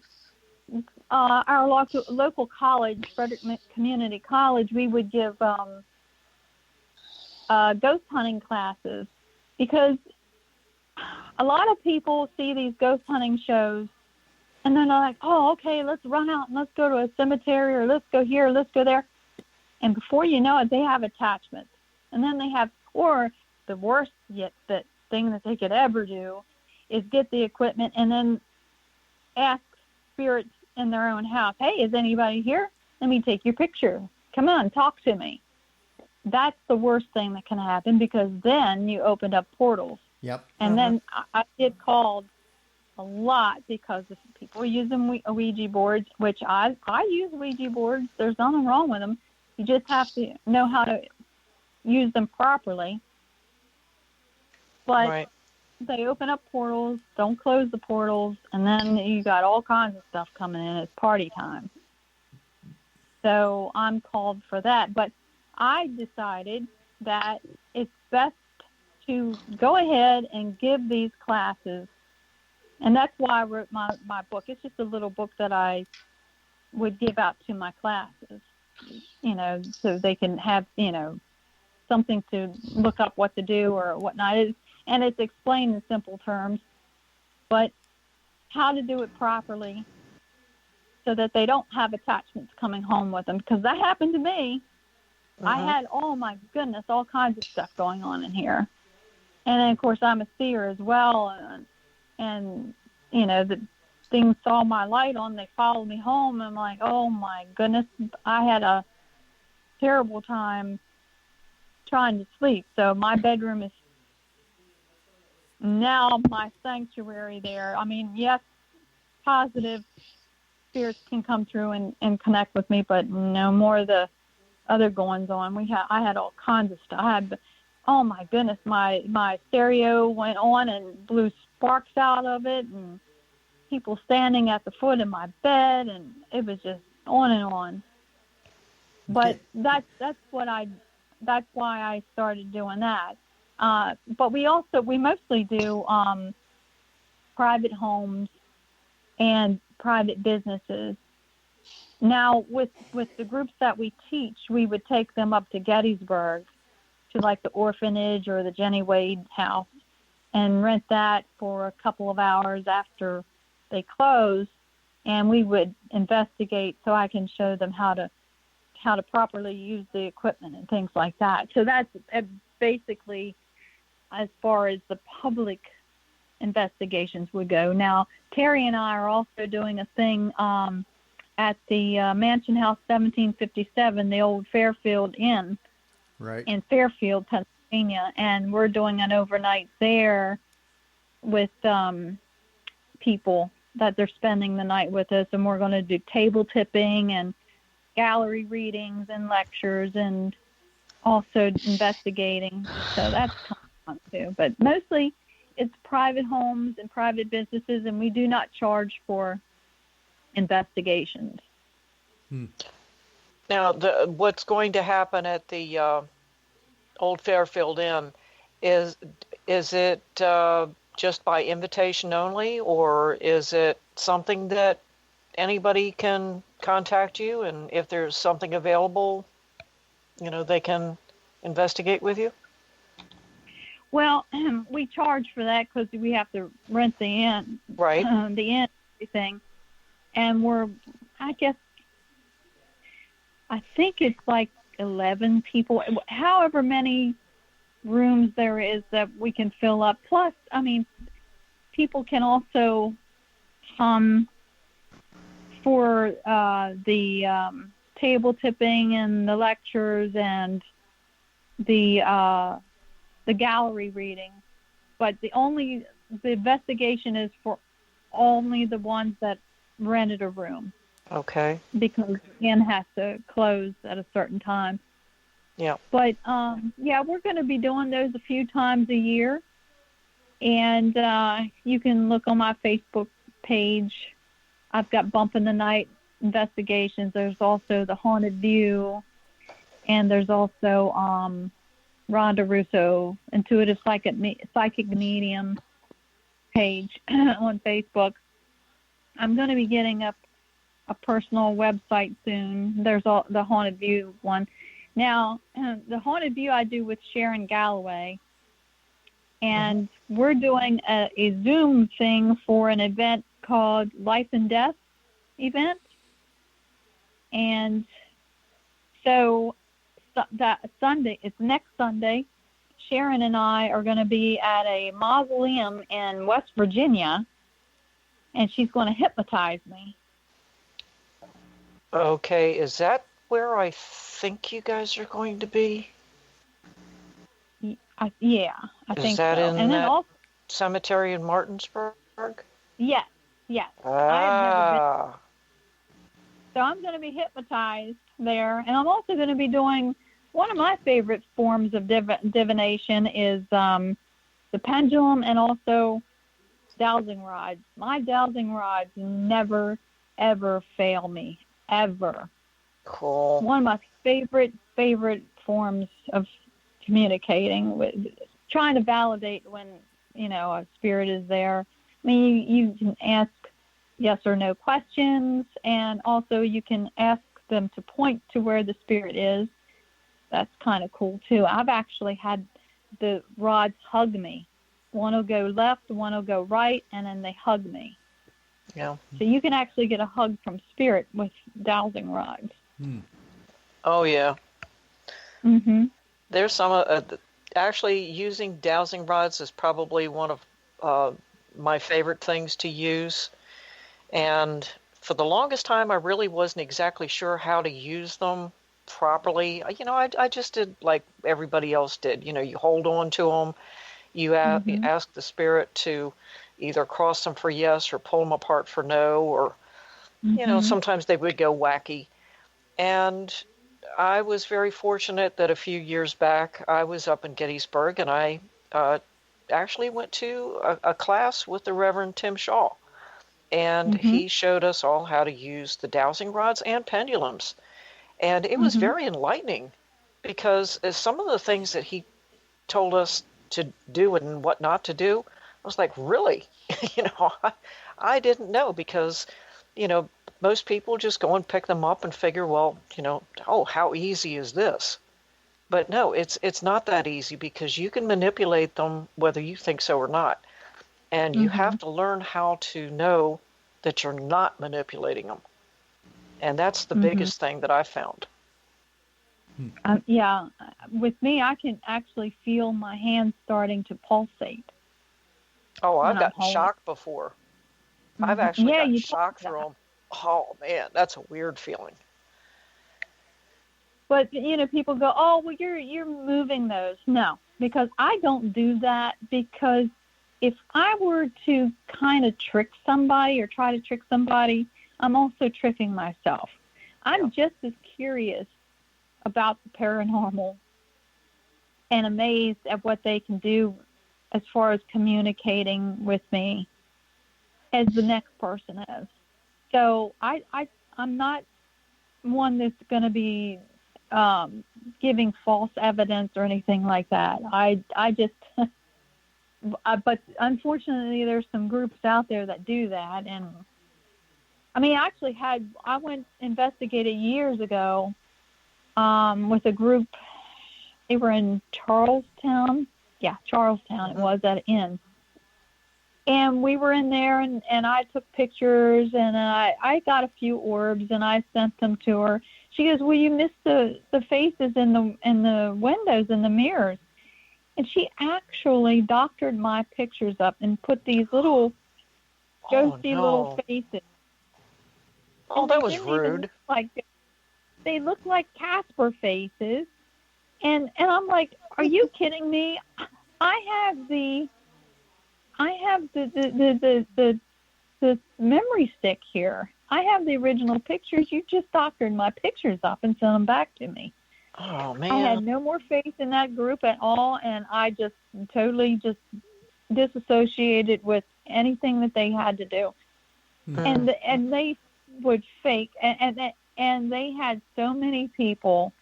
our local college, Frederick Community College, we would give ghost hunting classes, because a lot of people see these ghost hunting shows and then they're like, oh, okay, let's run out and let's go to a cemetery, or let's go here, let's go there. And before you know it, they have attachments. And then they have, or the worst yet, the thing that they could ever do is get the equipment and then ask spirits in their own house, hey, is anybody here? Let me take your picture. Come on, talk to me. That's the worst thing that can happen, because then you opened up portals. Yep. And then I get called a lot because of people using Ouija boards, which I use Ouija boards. There's nothing wrong with them. You just have to know how to use them properly. But they open up portals, don't close the portals, and then you got all kinds of stuff coming in. It's party time. So I'm called for that. But I decided that it's best to go ahead and give these classes. And that's why I wrote my book. It's just a little book that I would give out to my classes, so they can have, something to look up what to do or whatnot. And it's explained in simple terms, but how to do it properly so that they don't have attachments coming home with them. Because that happened to me. I had, oh my goodness, all kinds of stuff going on in here. And then, of course, I'm a seer as well. And the things saw my light on, they followed me home. I'm like, oh my goodness, I had a terrible time trying to sleep. So my bedroom is now my sanctuary there. I mean, yes, positive spirits can come through and connect with me, but no more the other goings on. I had all kinds of stuff. Oh my goodness, my stereo went on and blew sparks out of it, and people standing at the foot of my bed, and it was just on and on. But that's why I started doing that. But we mostly do private homes and private businesses. Now, with the groups that we teach, we would take them up to Gettysburg, to like the orphanage or the Jenny Wade house, and rent that for a couple of hours after they close, and we would investigate so I can show them how to properly use the equipment and things like that. So that's basically as far as the public investigations would go. Now, Terry and I are also doing a thing at the Mansion House 1757, the old Fairfield Inn, right, in Fairfield, Pennsylvania, and we're doing an overnight there with people that they're spending the night with us, and we're going to do table tipping and gallery readings and lectures and also investigating. So that's fun too. But mostly it's private homes and private businesses, and we do not charge for investigations. Now, what's going to happen at the Old Fairfield Inn is it just by invitation only, or is it something that anybody can contact you, and if there's something available, they can investigate with you? Well, we charge for that because we have to rent the inn, right? The inn, everything, and I think it's like 11 people, however many rooms there is that we can fill up. Plus, people can also come for the table tipping and the lectures and the gallery reading. But the investigation is for only the ones that rented a room. Okay. Because the inn has to close at a certain time. Yeah. But, we're going to be doing those a few times a year. And you can look on my Facebook page. I've got Bump in the Night investigations. There's also the Haunted View. And there's also Rhonda Russo, Intuitive Psychic Medium page on Facebook. I'm going to be getting up a personal website soon. There's the Haunted View one. Now, the Haunted View I do with Sharon Galloway, and we're doing a Zoom thing for an event called Life and Death event. And so that Sunday, it's next Sunday, Sharon and I are going to be at a mausoleum in West Virginia, and she's going to hypnotize me. Okay, is that where I think you guys are going to be? I think so. Is that in and that cemetery in Martinsburg? Yes. Ah. I've never been. So I'm going to be hypnotized there, and I'm also going to be doing one of my favorite forms of divination is the pendulum and also dowsing rods. My dowsing rods never, ever fail me, ever. Cool. One of my favorite forms of communicating, with trying to validate when, a spirit is there. I mean, you can ask yes or no questions, and also you can ask them to point to where the spirit is. That's kind of cool, too. I've actually had the rods hug me. One will go left, one will go right, and then they hug me. Yeah. So you can actually get a hug from spirit with dowsing rods. Oh, yeah. Mm-hmm. There's some, actually using dowsing rods is probably one of my favorite things to use. And for the longest time, I really wasn't exactly sure how to use them properly. I just did like everybody else did. You hold on to them. You ask the spirit to either cross them for yes or pull them apart for no, or, sometimes they would go wacky. And I was very fortunate that a few years back, I was up in Gettysburg, and I actually went to a class with the Reverend Tim Shaw. And he showed us all how to use the dowsing rods and pendulums. And it was very enlightening, because some of the things that he told us to do and what not to do, I was like, really? I didn't know, because, most people just go and pick them up and figure, well, how easy is this? But no, it's not that easy, because you can manipulate them whether you think so or not. And you have to learn how to know that you're not manipulating them. And that's the biggest thing that I found. With me, I can actually feel my hands starting to pulsate. Oh, I've gotten shocked before. I've actually gotten shocked through them. Oh, man, that's a weird feeling. But, people go, oh, well, you're moving those. No, because I don't do that, because if I were to kind of trick somebody or try to trick somebody, I'm also tricking myself. I'm just as curious about the paranormal and amazed at what they can do as far as communicating with me as the next person is. So I'm not one that's going to be giving false evidence or anything like that. I just, but unfortunately, there's some groups out there that do that. And I mean, I went investigated years ago with a group. They were in Charlestown. Yeah, Charlestown. It was at an inn. And we were in there, and I took pictures, and I got a few orbs, and I sent them to her. She goes, "Well, you missed the faces in the windows and the mirrors," and she actually doctored my pictures up and put these little ghosty little faces. Oh, that was rude. They look like Casper faces, and I'm like, "Are you kidding me? I have the memory stick here. I have the original pictures. You just doctored my pictures up and sent them back to me." Oh, man. I had no more faith in that group at all, and I just totally just disassociated with anything that they had to do. Mm-hmm. And they would fake, and they had so many people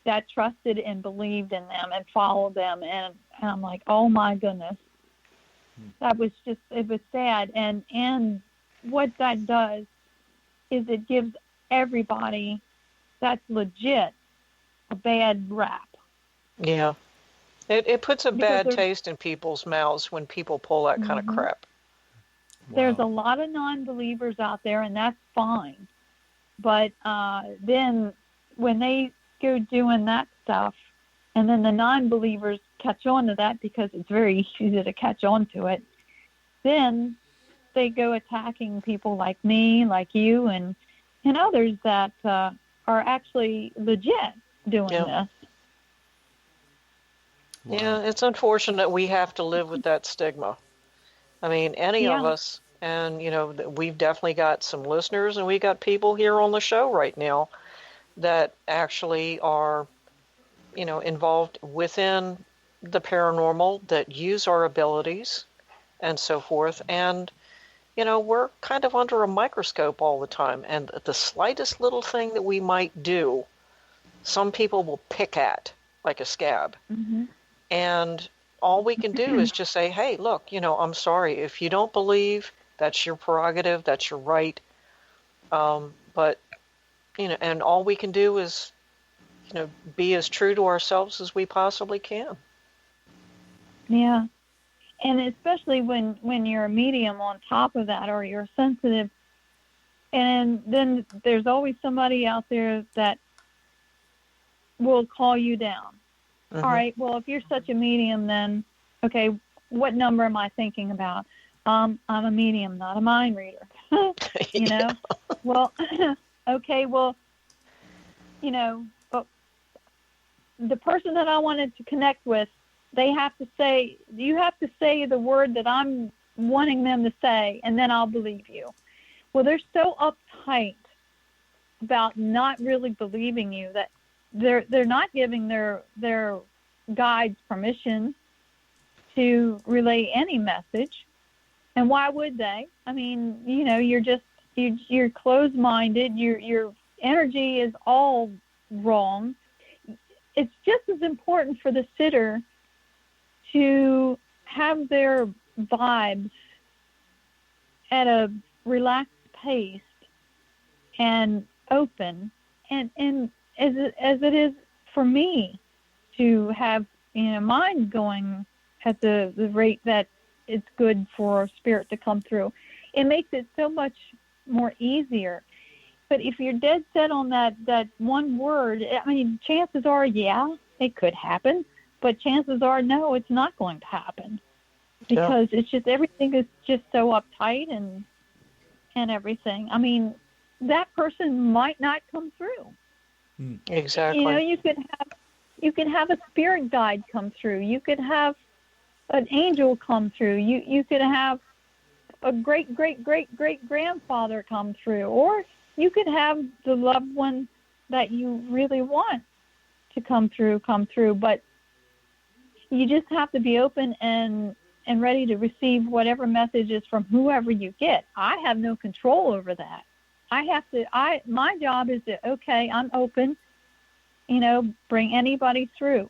that trusted and believed in them and followed them, and I'm like, oh my goodness. That was just, it was sad. And what that does is it gives everybody that's legit a bad rap. Yeah. It puts a bad taste in people's mouths when people pull that kind of crap. Wow. There's a lot of non-believers out there, and that's fine. But then when they go doing that stuff, and then the non-believers catch on to that because it's very easy to catch on to it, then they go attacking people like me, like you, and others that are actually legit doing this. Wow. Yeah, it's unfortunate we have to live with that stigma. I mean, any of us, and, you know, we've definitely got some listeners, and we got people here on the show right now that actually are, you know, involved within the paranormal, that use our abilities and so forth. And, you know, we're kind of under a microscope all the time. And the slightest little thing that we might do, some people will pick at like a scab. Mm-hmm. And all we can do is just say, hey, look, you know, I'm sorry. If you don't believe, that's your prerogative, that's your right. But, you know, and all we can do is, you know, be as true to ourselves as we possibly can. Yeah. And especially when you're a medium on top of that, or you're sensitive, and then there's always somebody out there that will call you down. Mm-hmm. All right, well, if you're such a medium, then, okay, what number am I thinking about? I'm a medium, not a mind reader. You know? Well, okay, well, you know, the person that I wanted to connect with, you have to say the word that I'm wanting them to say, and then I'll believe you. Well, they're so uptight about not really believing you that they're not giving their guides permission to relay any message. And why would they? I mean, you know, you're closed-minded. Your energy is all wrong. It's just as important for the sitter to have their vibes at a relaxed pace and open, and as it is for me to have, you know, mine going at the rate that it's good for spirit to come through. It makes it so much more easier. But if you're dead set on that one word, I mean, chances are, yeah, it could happen, but chances are, no, it's not going to happen, because it's just, everything is just so uptight and everything. I mean, that person might not come through. Exactly. You know, you can have a spirit guide come through. You could have an angel come through. You could have a great grandfather come through, or you could have the loved one that you really want to come through. But you just have to be open and ready to receive whatever message is from whoever you get. I have no control over that. my job is to, okay, I'm open, bring anybody through.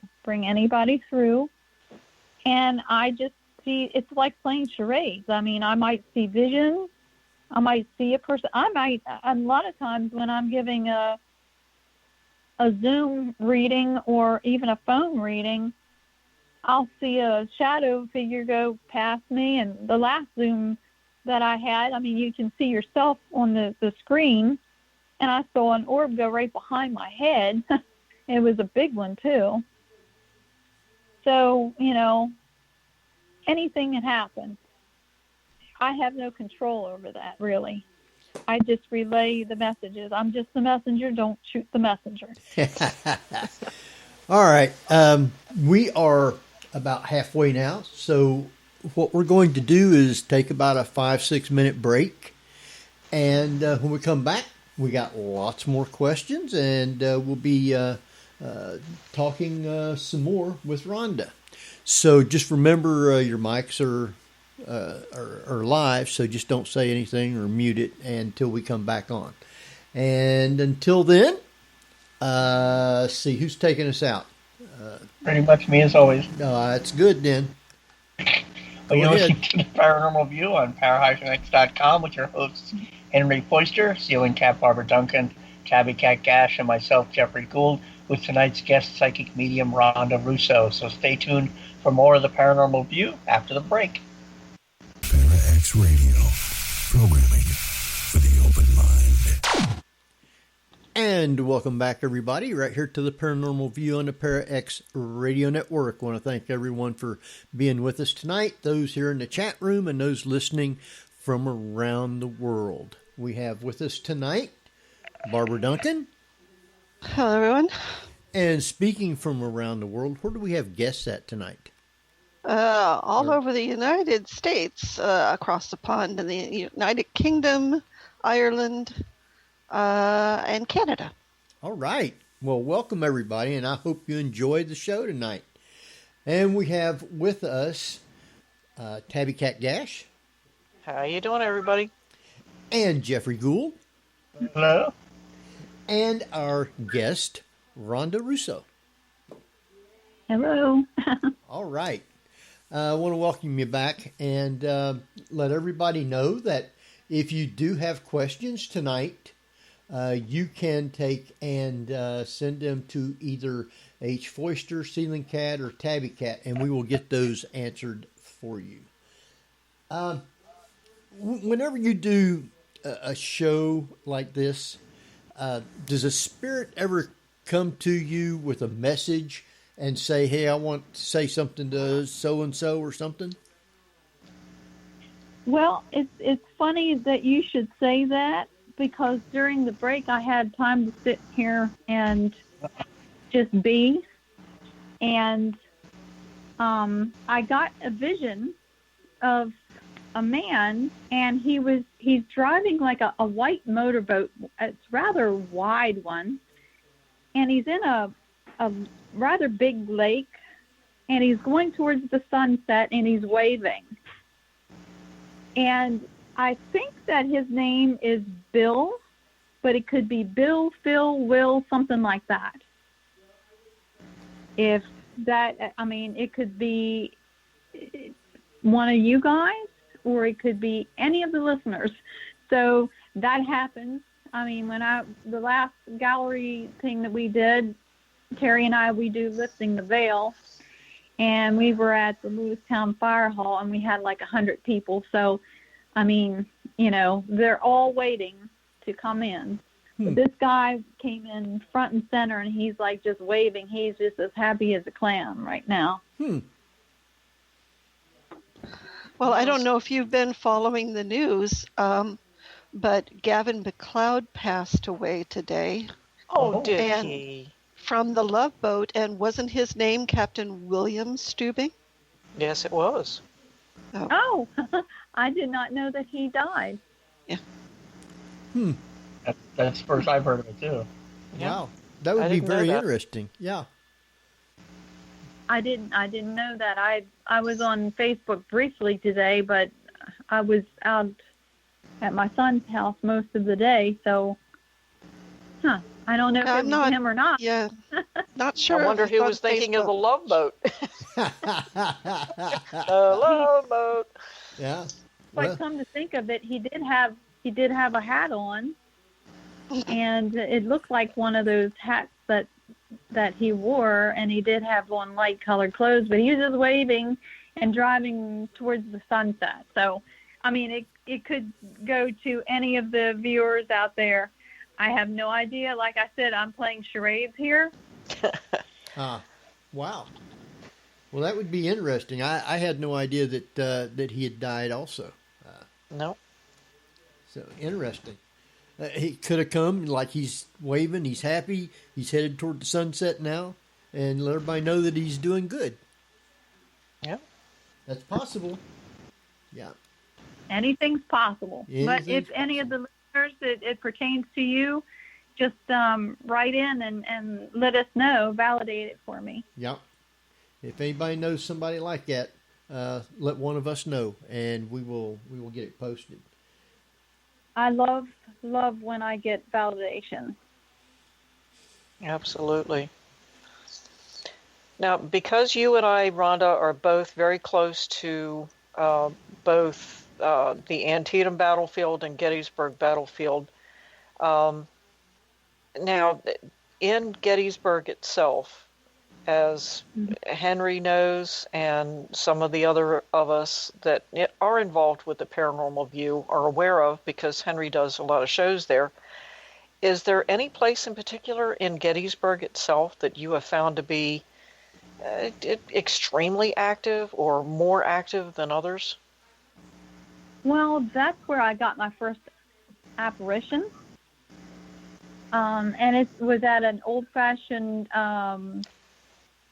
And I just see, it's like playing charades. I mean, I might see visions. I might see a person. A lot of times when I'm giving a Zoom reading or even a phone reading, I'll see a shadow figure go past me. And the last Zoom that I had, I mean, you can see yourself on the screen, and I saw an orb go right behind my head. It was a big one, too. So, anything can happen. I have no control over that, really. I just relay the messages. I'm just the messenger. Don't shoot the messenger. All right. We are about halfway now. So what we're going to do is take about a 5-6 minute break. And when we come back, we got lots more questions. And we'll be talking some more with Rhonda. So just remember your mics are live, so just don't say anything or mute it until we come back on. And until then, see who's taking us out. Pretty much me as always. That's good then. Well, you're listening to the Paranormal View on power-x.com with your hosts Henry Foister, Ceiling Cat Barbara Duncan, Tabby Cat Gash, and myself, Jeffrey Gould, with tonight's guest psychic medium Rhonda Russo. So stay tuned for more of the Paranormal View after the break. Para-X Radio, programming for the open mind. And welcome back, everybody, right here to the Paranormal View on the Para-X Radio Network. I want to thank everyone for being with us tonight, those here in the chat room and those listening from around the world. We have with us tonight Barbara Duncan. Hello, everyone. And speaking from around the world, where do we have guests at tonight? All over the United States, across the pond, in the United Kingdom, Ireland, and Canada. All right. Well, welcome, everybody, and I hope you enjoyed the show tonight. And we have with us Tabby Cat Gash. How you doing, everybody? And Jeffrey Gould. Hello. And our guest, Rhonda Russo. Hello. All right. I want to welcome you back and let everybody know that if you do have questions tonight, you can take and send them to either H. Foister, Ceiling Cat, or Tabby Cat, and we will get those answered for you. Whenever you do a show like this, does a spirit ever come to you with a message and say, hey, I want to say something to so-and-so or something? Well, it's funny that you should say that, because during the break I had time to sit here and just be. And I got a vision of a man, and he's driving like a white motorboat. It's a rather wide one. And he's in a rather big lake, and he's going towards the sunset, and he's waving. And I think that his name is Bill, but it could be Bill, Phil, Will, something like that. If that, I mean, it could be one of you guys, or it could be any of the listeners. So that happens. I mean, the last gallery thing that we did, Terry and I, we do Lifting the Veil, and we were at the Lewistown Fire Hall, and we had like 100 people. So, I mean, they're all waiting to come in. But this guy came in front and center, and he's like just waving. He's just as happy as a clam right now. Well, I don't know if you've been following the news, but Gavin McLeod passed away today. Oh, did he? From the Love Boat, and wasn't his name Captain William Stubing? Yes, it was. Oh, I did not know that he died. Yeah. That's the first I've heard of it, too. Yeah. Wow. That would be very interesting. Yeah. I didn't know that. I was on Facebook briefly today, but I was out at my son's house most of the day. So, I don't know if it was him or not. Yeah, not sure. I wonder who was thinking of the love boat. The love boat. Yeah. But come to think of it, he did have a hat on, and it looked like one of those hats that he wore, and he did have on light colored clothes, but he was just waving and driving towards the sunset. So, I mean, it could go to any of the viewers out there. I have no idea. Like I said, I'm playing charades here. Wow. Well, that would be interesting. I had no idea that he had died also. No. So interesting. He could have come like he's waving. He's happy. He's headed toward the sunset now, and let everybody know that he's doing good. Yeah. That's possible. Yeah. Anything's possible. But if any of the listeners it pertains to you, just write in and let us know, validate it for me. Yep. If anybody knows somebody like that, let one of us know, and we will get it posted. I love when I get validation. Absolutely. Now, because you and I, Rhonda, are both very close to both the Antietam battlefield and Gettysburg battlefield, now in Gettysburg itself, as Henry knows, and some of the other of us that are involved with the Paranormal View are aware of, because Henry does a lot of shows there, is there any place in particular in Gettysburg itself that you have found to be extremely active or more active than others? Well, that's where I got my first apparition. And it was at an old-fashioned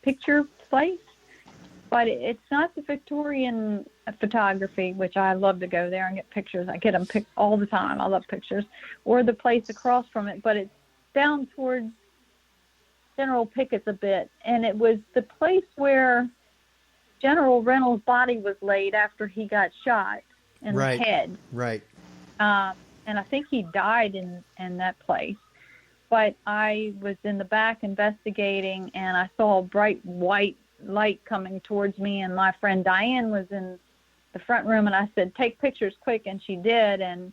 picture place, but it's not the Victorian photography, which I love to go there and get pictures. I get them all the time. I love pictures. Or the place across from it, but it's down towards General Pickett's a bit, and it was the place where General Reynolds' body was laid after he got shot in the head. Right. And I think he died in that place. But I was in the back investigating, and I saw a bright white light coming towards me, and my friend Diane was in the front room, and I said, take pictures quick, and she did, and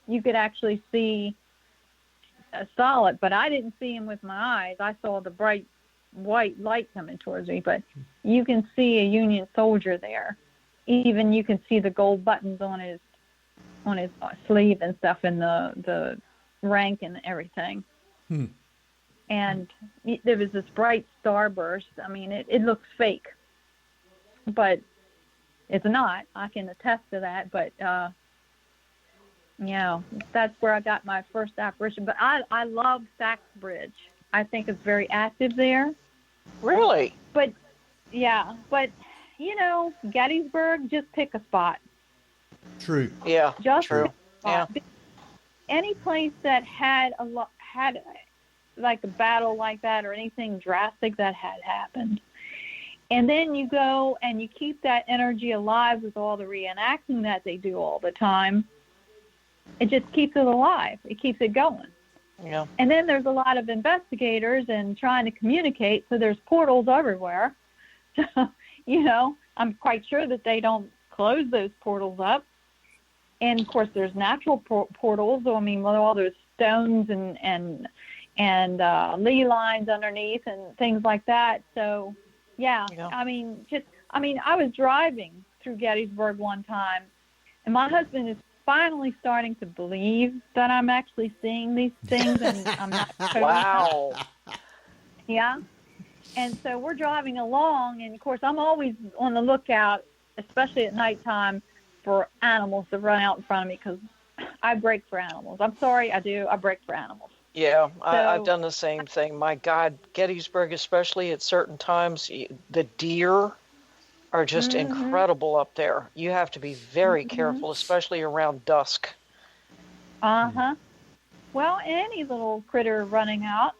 you could actually see a solid, but I didn't see him with my eyes. I saw the bright white light coming towards me, but you can see a Union soldier there. Even you can see the gold buttons on his sleeve and stuff, and the rank and everything. And there was this bright starburst. I mean, it looks fake, but it's not. I can attest to that. But that's where I got my first apparition. But I love Saxbridge. I think it's very active there. Really? But Gettysburg, just pick a spot. True. Yeah. Just true. pick a spot. Yeah. Any place that had like a battle like that or anything drastic that had happened. And then you go and you keep that energy alive with all the reenacting that they do all the time. It just keeps it alive. It keeps it going. Yeah. And then there's a lot of investigators and trying to communicate, so there's portals everywhere. So, I'm quite sure that they don't close those portals up. And, of course, there's natural portals. I mean, with all those stones and ley lines underneath and things like that. So, yeah. I was driving through Gettysburg one time, and my husband is finally starting to believe that I'm actually seeing these things, and I'm not totally Wow. Yeah. And so we're driving along, and, of course, I'm always on the lookout, especially at nighttime, for animals to run out in front of me, because I break for animals. I'm sorry, I do. I break for animals. Yeah, I've done the same thing. My God, Gettysburg, especially at certain times, the deer are just incredible up there. You have to be very careful, especially around dusk. Uh-huh. Well, any little critter running out.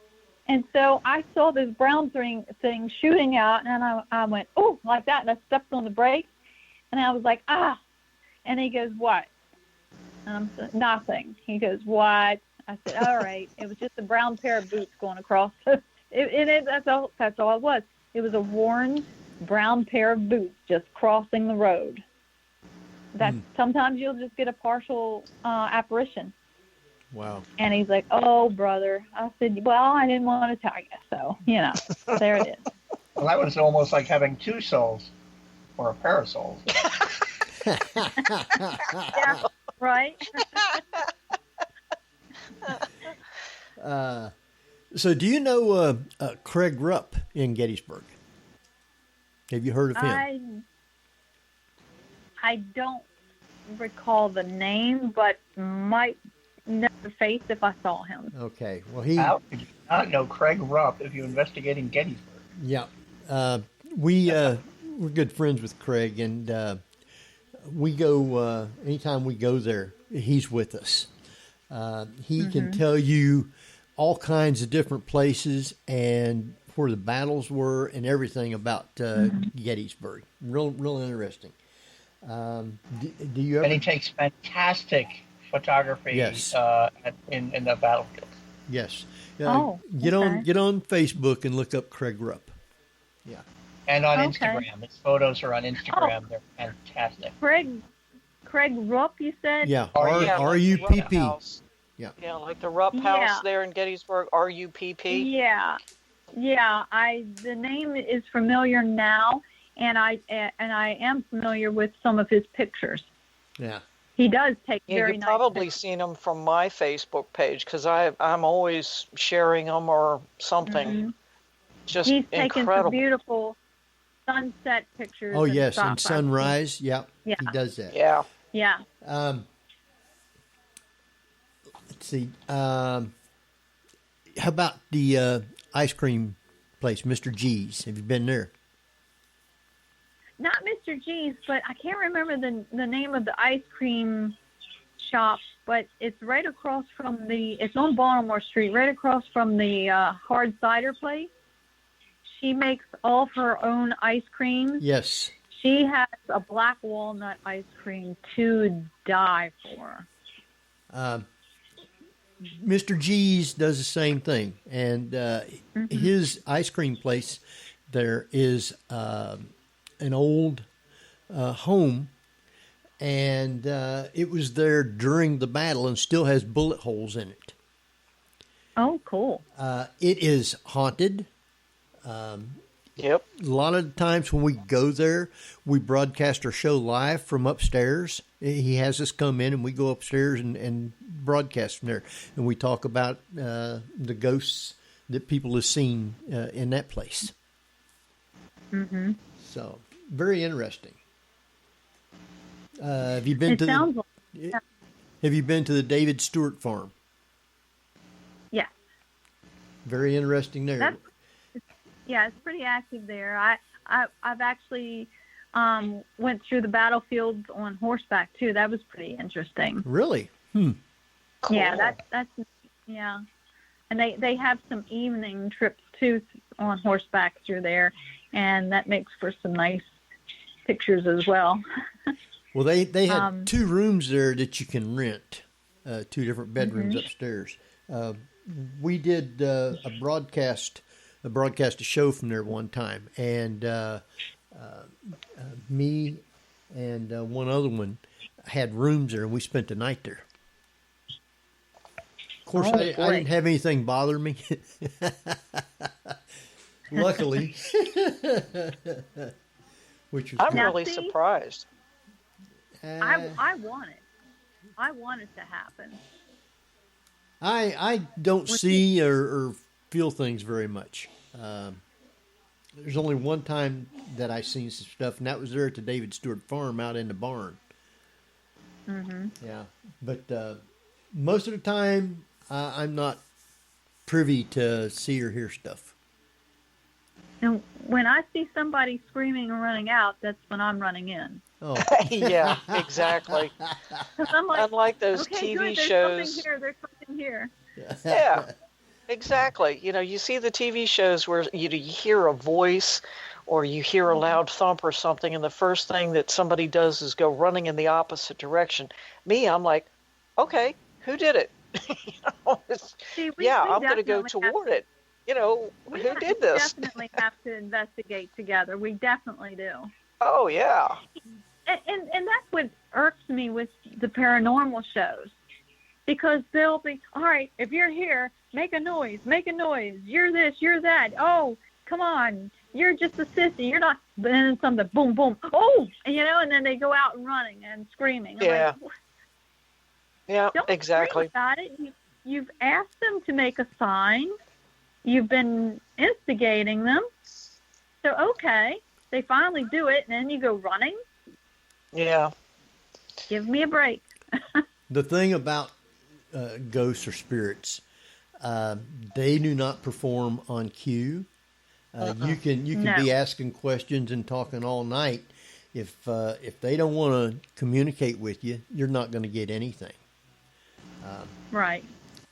And so I saw this brown thing shooting out, and I went, oh, like that, and I stepped on the brake, and I was like, ah. And he goes, what? And I said, nothing. He goes, what? I said, all right. It was just a brown pair of boots going across. That's all it was. It was a worn brown pair of boots just crossing the road. Sometimes you'll just get a partial apparition. Wow. And he's like, oh, brother. I said, well, I didn't want to tell you. So, there it is. Well, that was almost like having two souls or a pair of souls. Yeah, right? So do you know Craig Rupp in Gettysburg? Have you heard of him? I don't recall the name, but might know the face if I saw him. Okay. Well, How could you not know Craig Rupp if you investigate in Gettysburg? Yeah. We're good friends with Craig, and we go anytime we go there, he's with us. He can tell you all kinds of different places and where the battles were and everything about Gettysburg. Real interesting. Do you ever? And he takes fantastic photography Yes. In the battlefield. Yes. Get on Facebook and look up Craig Rupp. Yeah. And on Okay. Instagram. His photos are on Instagram. They're fantastic. Craig Rupp, you said? Yeah. Yeah, R-U-P-P. House. Yeah. Yeah, like the Rupp Yeah. House there in Gettysburg, RUPP. Yeah. The name is familiar now, and I am familiar with some of his pictures. Yeah. He does take Yeah, very you've nice probably pictures. seen them from my Facebook page because I'm always sharing them or something. Just He's taken incredible. some beautiful sunset pictures. Oh, yes. stuff. And sunrise. Yeah. Yeah. He does that. Yeah. Yeah. Let's see. How about the ice cream place, Mr. G's? Have you been there? Not Mr. G's, but I can't remember the name of the ice cream shop, but it's right across from it's on Baltimore Street, right across from the hard cider place. She makes all of her own ice cream. Yes. She has a black walnut ice cream to die for. Mr. G's does the same thing. And his ice cream place there is an old home, and it was there during the battle and still has bullet holes in it. Oh, cool. It is haunted. Yep. A lot of the times when we go there, we broadcast our show live from upstairs. He has us come in and we go upstairs and broadcast from there. And we talk about the ghosts that people have seen in that place. Mm-hmm. So, very interesting. Have you been It to sounds Have you been to the David Stewart farm? Yeah. Very interesting there. Yeah, it's pretty active there. I've actually went through the battlefields on horseback too. That was pretty interesting. Really? Cool. Yeah, that's yeah. And they have some evening trips too on horseback through there, and that makes for some nice pictures as well. Well, they had 2 rooms there that you can rent, 2 different bedrooms upstairs. We did a broadcast a show from there one time, and me and one other one had rooms there, and we spent the night there. Of course, I didn't have anything bother me. Luckily. Which was I'm good. really surprised. I want it. I want it to happen. I don't see or feel things very much. There's only one time that I seen some stuff, and that was there at the David Stewart farm out in the barn. Mm-hmm. Yeah, but most of the time I'm not privy to see or hear stuff. And when I see somebody screaming and running out, that's when I'm running in. Oh, Yeah, exactly. 'Cause I'm like, Unlike those okay, TV good, shows. There's something here. Yeah, exactly. You see the TV shows where you hear a voice or you hear a loud thump or something, and the first thing that somebody does is go running in the opposite direction. Me, I'm like, okay, who did it? See, I'm going to go toward it. Who did this? Definitely have to investigate together. We definitely do. Oh, yeah. And that's what irks me with the paranormal shows, because they'll be, all right, if you're here, make a noise, you're this, you're that, oh, come on, you're just a sissy, you're not, but then something, boom, boom, oh, and then they go out and running and screaming. Yeah. Yeah, don't exactly. Scream about it. You've asked them to make a sign. You've been instigating them. So, okay, they finally do it, and then you go running? Yeah. Give me a break. The thing about ghosts or spirits, they do not perform on cue. You can be asking questions and talking all night. If they don't want to communicate with you, you're not going to get anything. Right.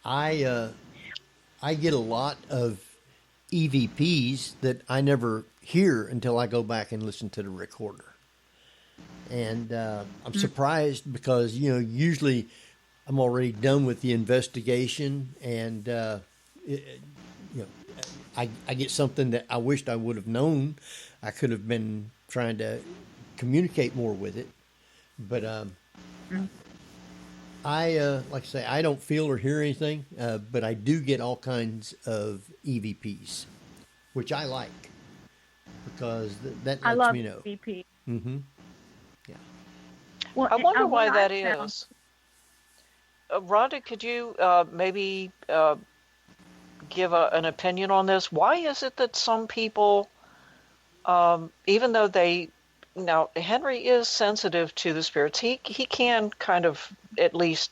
I get a lot of EVPs that I never hear until I go back and listen to the recorder. And I'm surprised because, usually I'm already done with the investigation, and, I get something that I wished I would have known. I could have been trying to communicate more with it. But like I say, I don't feel or hear anything, but I do get all kinds of EVPs, which I like, because that lets me know. I love EVP. Mm-hmm. Yeah. Well, I wonder why that is. Rhonda, could you maybe give an opinion on this? Why is it that some people, even though now Henry is sensitive to the spirits, he can kind of at least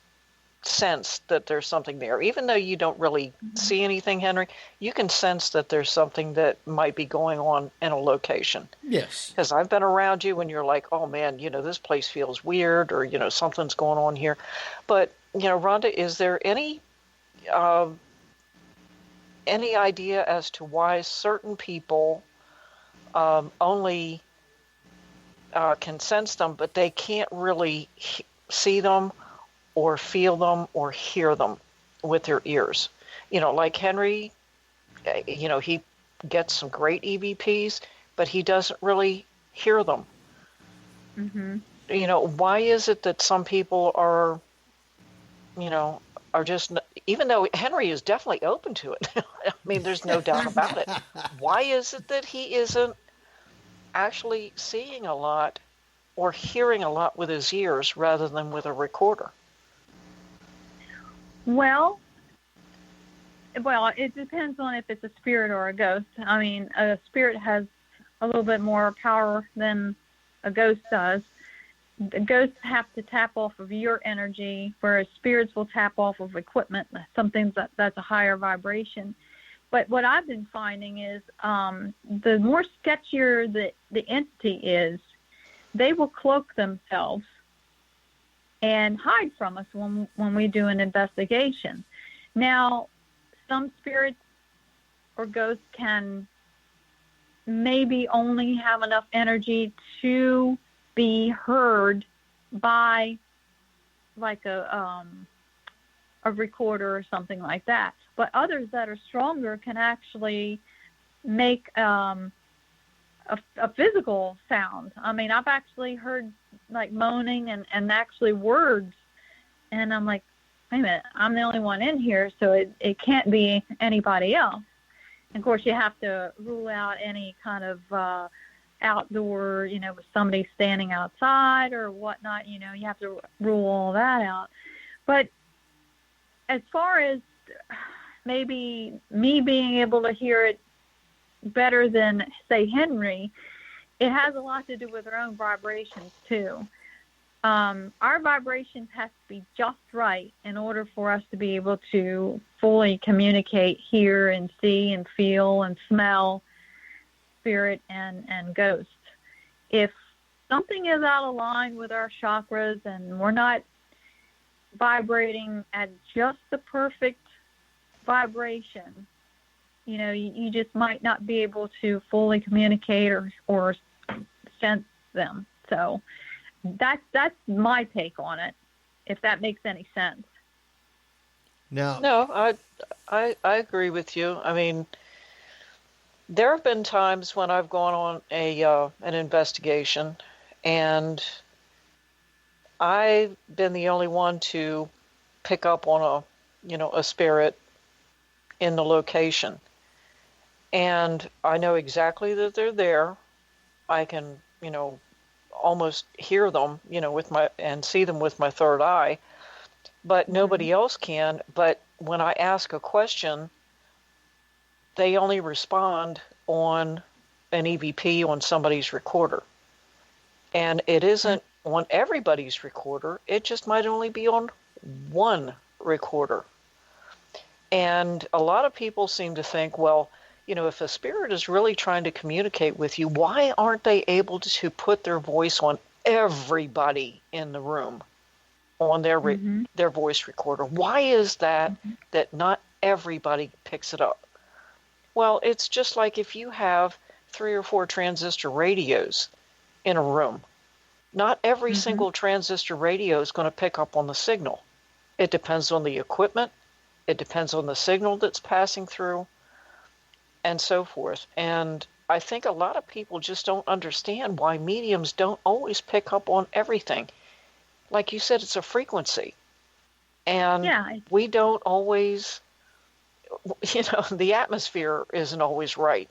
sense that there's something there, even though you don't really see anything, Henry. You can sense that there's something that might be going on in a location. Yes. Because I've been around you when you're like, oh man, this place feels weird, or something's going on here. But Rhonda, is there any idea as to why certain people only can sense them, but they can't really see them or feel them or hear them with their ears? Like Henry, he gets some great EVPs, but he doesn't really hear them. Mm-hmm. Why is it that some people are just, even though Henry is definitely open to it, I mean, there's no doubt about it. Why is it that he isn't actually seeing a lot or hearing a lot with his ears rather than with a recorder? Well, it depends on if it's a spirit or a ghost. I mean, a spirit has a little bit more power than a ghost does. The ghosts have to tap off of your energy, whereas spirits will tap off of equipment, something that's a higher vibration. But what I've been finding is the more sketchier the entity is, they will cloak themselves and hide from us when we do an investigation. Now, some spirits or ghosts can maybe only have enough energy to be heard by like a recorder or something like that. But others that are stronger can actually make a physical sound. I mean, I've actually heard like moaning and actually words, and I'm like, wait a minute, I'm the only one in here, so it can't be anybody else. And of course, you have to rule out any kind of outdoor, with somebody standing outside or whatnot, you have to rule all that out. But as far as maybe me being able to hear it better than, say, Henry, it has a lot to do with our own vibrations, too. Our vibrations have to be just right in order for us to be able to fully communicate, hear and see and feel and smell spirit and ghosts. If something is out of line with our chakras and we're not vibrating at just the perfect vibration, you just might not be able to fully communicate or sense them. So that's my take on it. if that makes any sense. Now, No, I agree with you. I mean, there have been times when I've gone on an investigation, and I've been the only one to pick up on a spirit in the location, and I know exactly that they're there. I can, almost hear them, and see them with my third eye, but nobody else can. But when I ask a question, they only respond on an EVP on somebody's recorder. And it isn't on everybody's recorder. It just might only be on one recorder. And a lot of people seem to think, well, if a spirit is really trying to communicate with you, why aren't they able to put their voice on everybody in the room on their voice recorder? Why is that not everybody picks it up? Well, it's just like if you have 3 or 4 transistor radios in a room. Not every single transistor radio is going to pick up on the signal. It depends on the equipment. It depends on the signal that's passing through, and so forth. And I think a lot of people just don't understand why mediums don't always pick up on everything. Like you said, it's a frequency. And we don't always, the atmosphere isn't always right.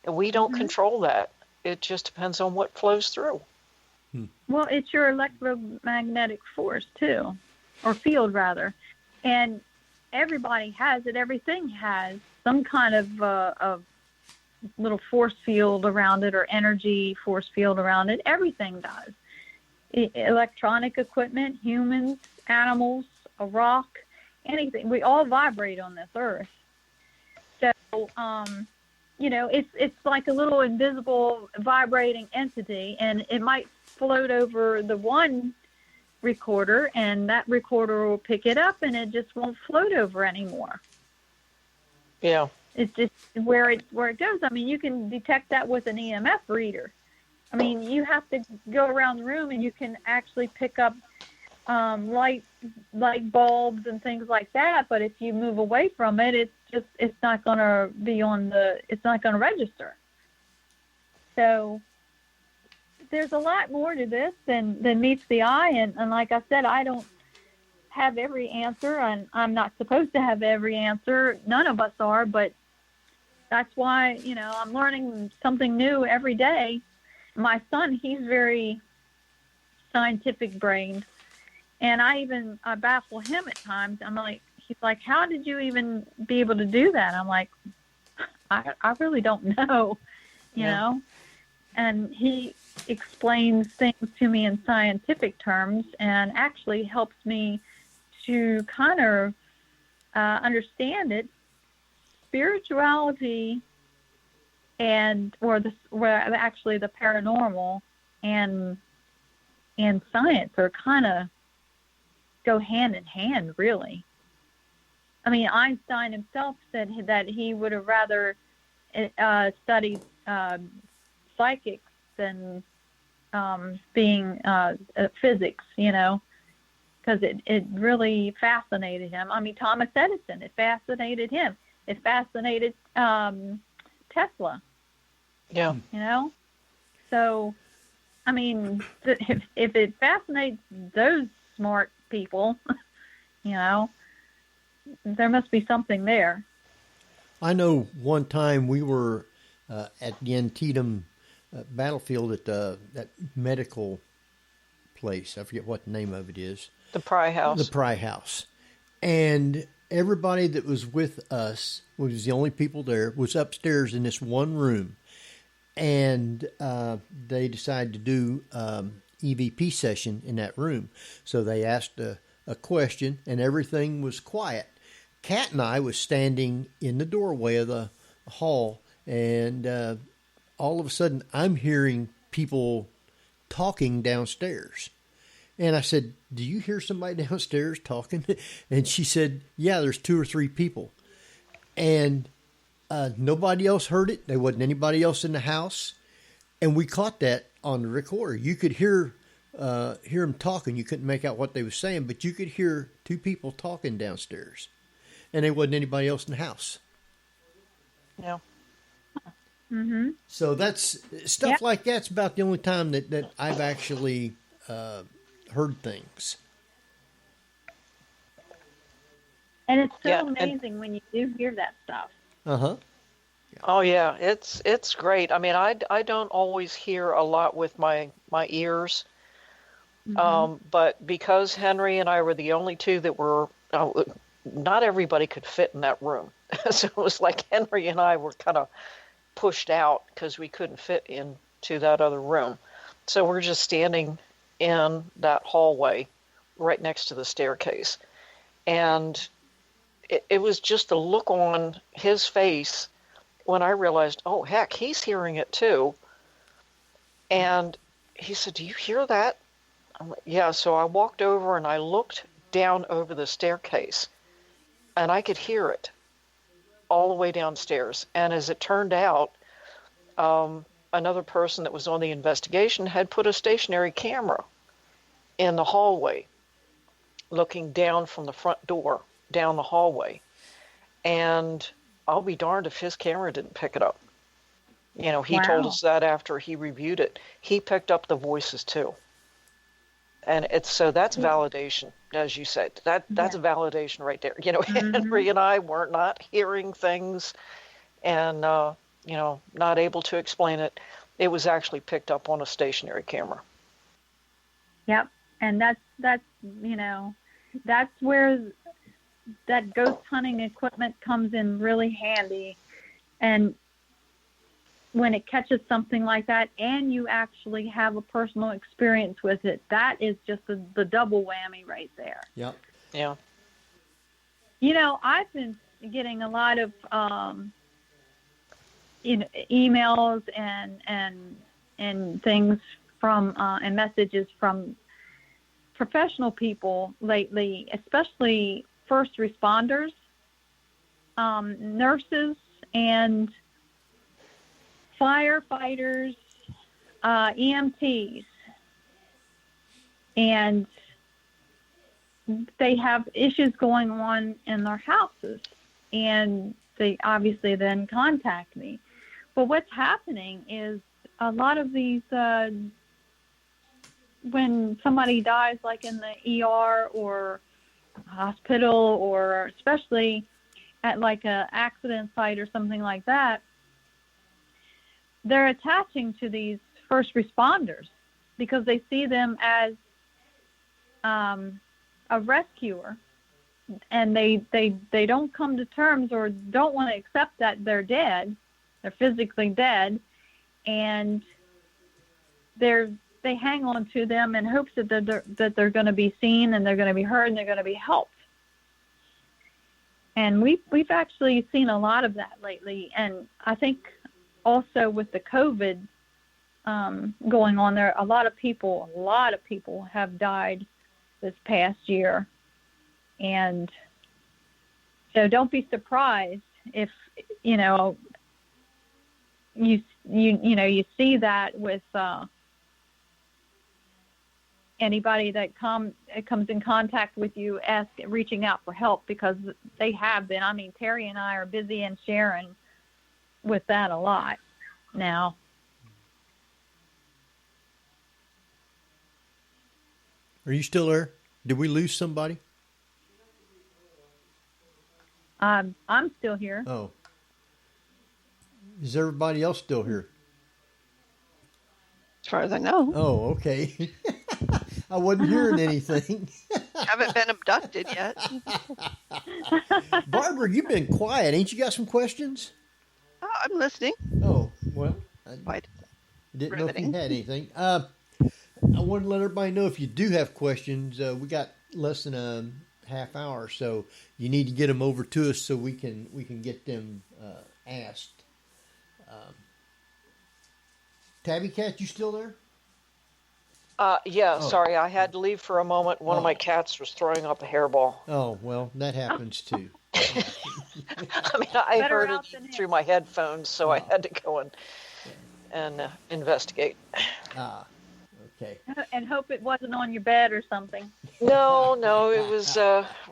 And we don't control that. It just depends on what flows through. Well, it's your electromagnetic force, too, or field, rather. And everybody has it. Everything has some kind of little force field around it, or energy force field around it. Everything does. Electronic equipment, humans, animals, a rock, anything. We all vibrate on this earth. So, it's like a little invisible vibrating entity, and it might float over the one recorder, and that recorder will pick it up, and it just won't float over anymore. Yeah. It's just where it goes. I mean, you can detect that with an EMF reader. I mean, you have to go around the room, and you can actually pick up light bulbs and things like that. But if you move away from it, it's not going to be it's not going to register. So there's a lot more to this than meets the eye. And like I said, I don't have every answer, and I'm not supposed to have every answer. None of us are, but that's why, I'm learning something new every day. My son, he's very scientific brained, and I baffle him at times. He's like, how did you even be able to do that? I'm like, I really don't know, you know? And he explains things to me in scientific terms, and actually helps me to kind of understand it. Spirituality actually the paranormal and science are kind of go hand in hand, really. I mean, Einstein himself said that he would have rather studied psychics than being physics, because it really fascinated him. I mean, Thomas Edison, it fascinated him. It fascinated Tesla. Yeah. So, I mean, if it fascinates those smart people, there must be something there. I know one time we were at the Antietam battlefield at that medical place. I forget what the name of it is. The Pry House. The Pry House. And everybody that was with us, was the only people there, was upstairs in this one room. And they decided to do EVP session in that room. So they asked a question, and everything was quiet. Kat and I was standing in the doorway of the hall, and all of a sudden I'm hearing people talking downstairs. And I said, do you hear somebody downstairs talking? And she said, yeah, there's 2 or 3 people. And nobody else heard it. There wasn't anybody else in the house. And we caught that on the recorder. You could hear hear them talking. You couldn't make out what they were saying, but you could hear two people talking downstairs, and there wasn't anybody else in the house. Yeah. Mm-hmm. So that's stuff like that's about the only time that I've actually heard things. And it's so Yeah, amazing when you do hear that stuff. Uh-huh. Oh yeah, it's great. I mean, I don't always hear a lot with my ears, but because Henry and I were the only two that were, not everybody could fit in that room, so it was like Henry and I were kind of pushed out because we couldn't fit into that other room. So we're just standing in that hallway right next to the staircase, and it was just the look on his face when I realized, oh, heck, he's hearing it too. And he said, do you hear that? I'm like, yeah. So I walked over and I looked down over the staircase, and I could hear it all the way downstairs. And as it turned out, another person that was on the investigation had put a stationary camera in the hallway looking down from the front door down the hallway. And I'll be darned if his camera didn't pick it up. You know, he told us that after he reviewed it. He picked up the voices too. And so that's validation, as you said. That's a validation right there. You know, Henry and I were not hearing things and, you know, not able to explain it. It was actually picked up on a stationary camera. Yep. And that's you know, that's where that ghost hunting equipment comes in really handy. And when it catches something like that and you actually have a personal experience with it, that is just the double whammy right there. Yep. Yeah. You know, I've been getting a lot of emails and things from and messages from professional people lately, especially first responders, nurses, and firefighters, EMTs, and they have issues going on in their houses, and they obviously then contact me. But what's happening is a lot of these, when somebody dies, like in the ER or hospital, or especially at like a accident site or something like that, they're attaching to these first responders because they see them as a rescuer, and they don't come to terms or don't want to accept that they're dead, they're physically dead, and they hang on to them in hopes that they're going to be seen and they're going to be heard and they're going to be helped. And we've actually seen a lot of that lately, and I think also with the COVID going on there, a lot of people have died this past year. And so don't be surprised if, you see that with anybody that comes in contact with you, reaching out for help, because they have been. I mean, Terry and I are busy and sharing with that a lot now. Are you still there? Did we lose somebody? I'm still here. Oh. Is everybody else still here? As far as I know. Oh, okay. I wasn't hearing anything. Haven't been abducted yet. Barbara, you've been quiet. Ain't you got some questions? Oh, I'm listening. Oh, well, I Quite didn't riveting. know if you had anything. I wanted to let everybody know if you do have questions, we got less than a half hour, so you need to get them over to us so we can get them asked. Tabby Cat, you still there? Yeah, Oh. sorry, I had to leave for a moment. One of my cats was throwing up a hairball. Oh, well, that happens too. I mean, I Better heard out it than in. through my headphones, so I had to go and investigate. Ah, Okay. And hope it wasn't on your bed or something. No, it was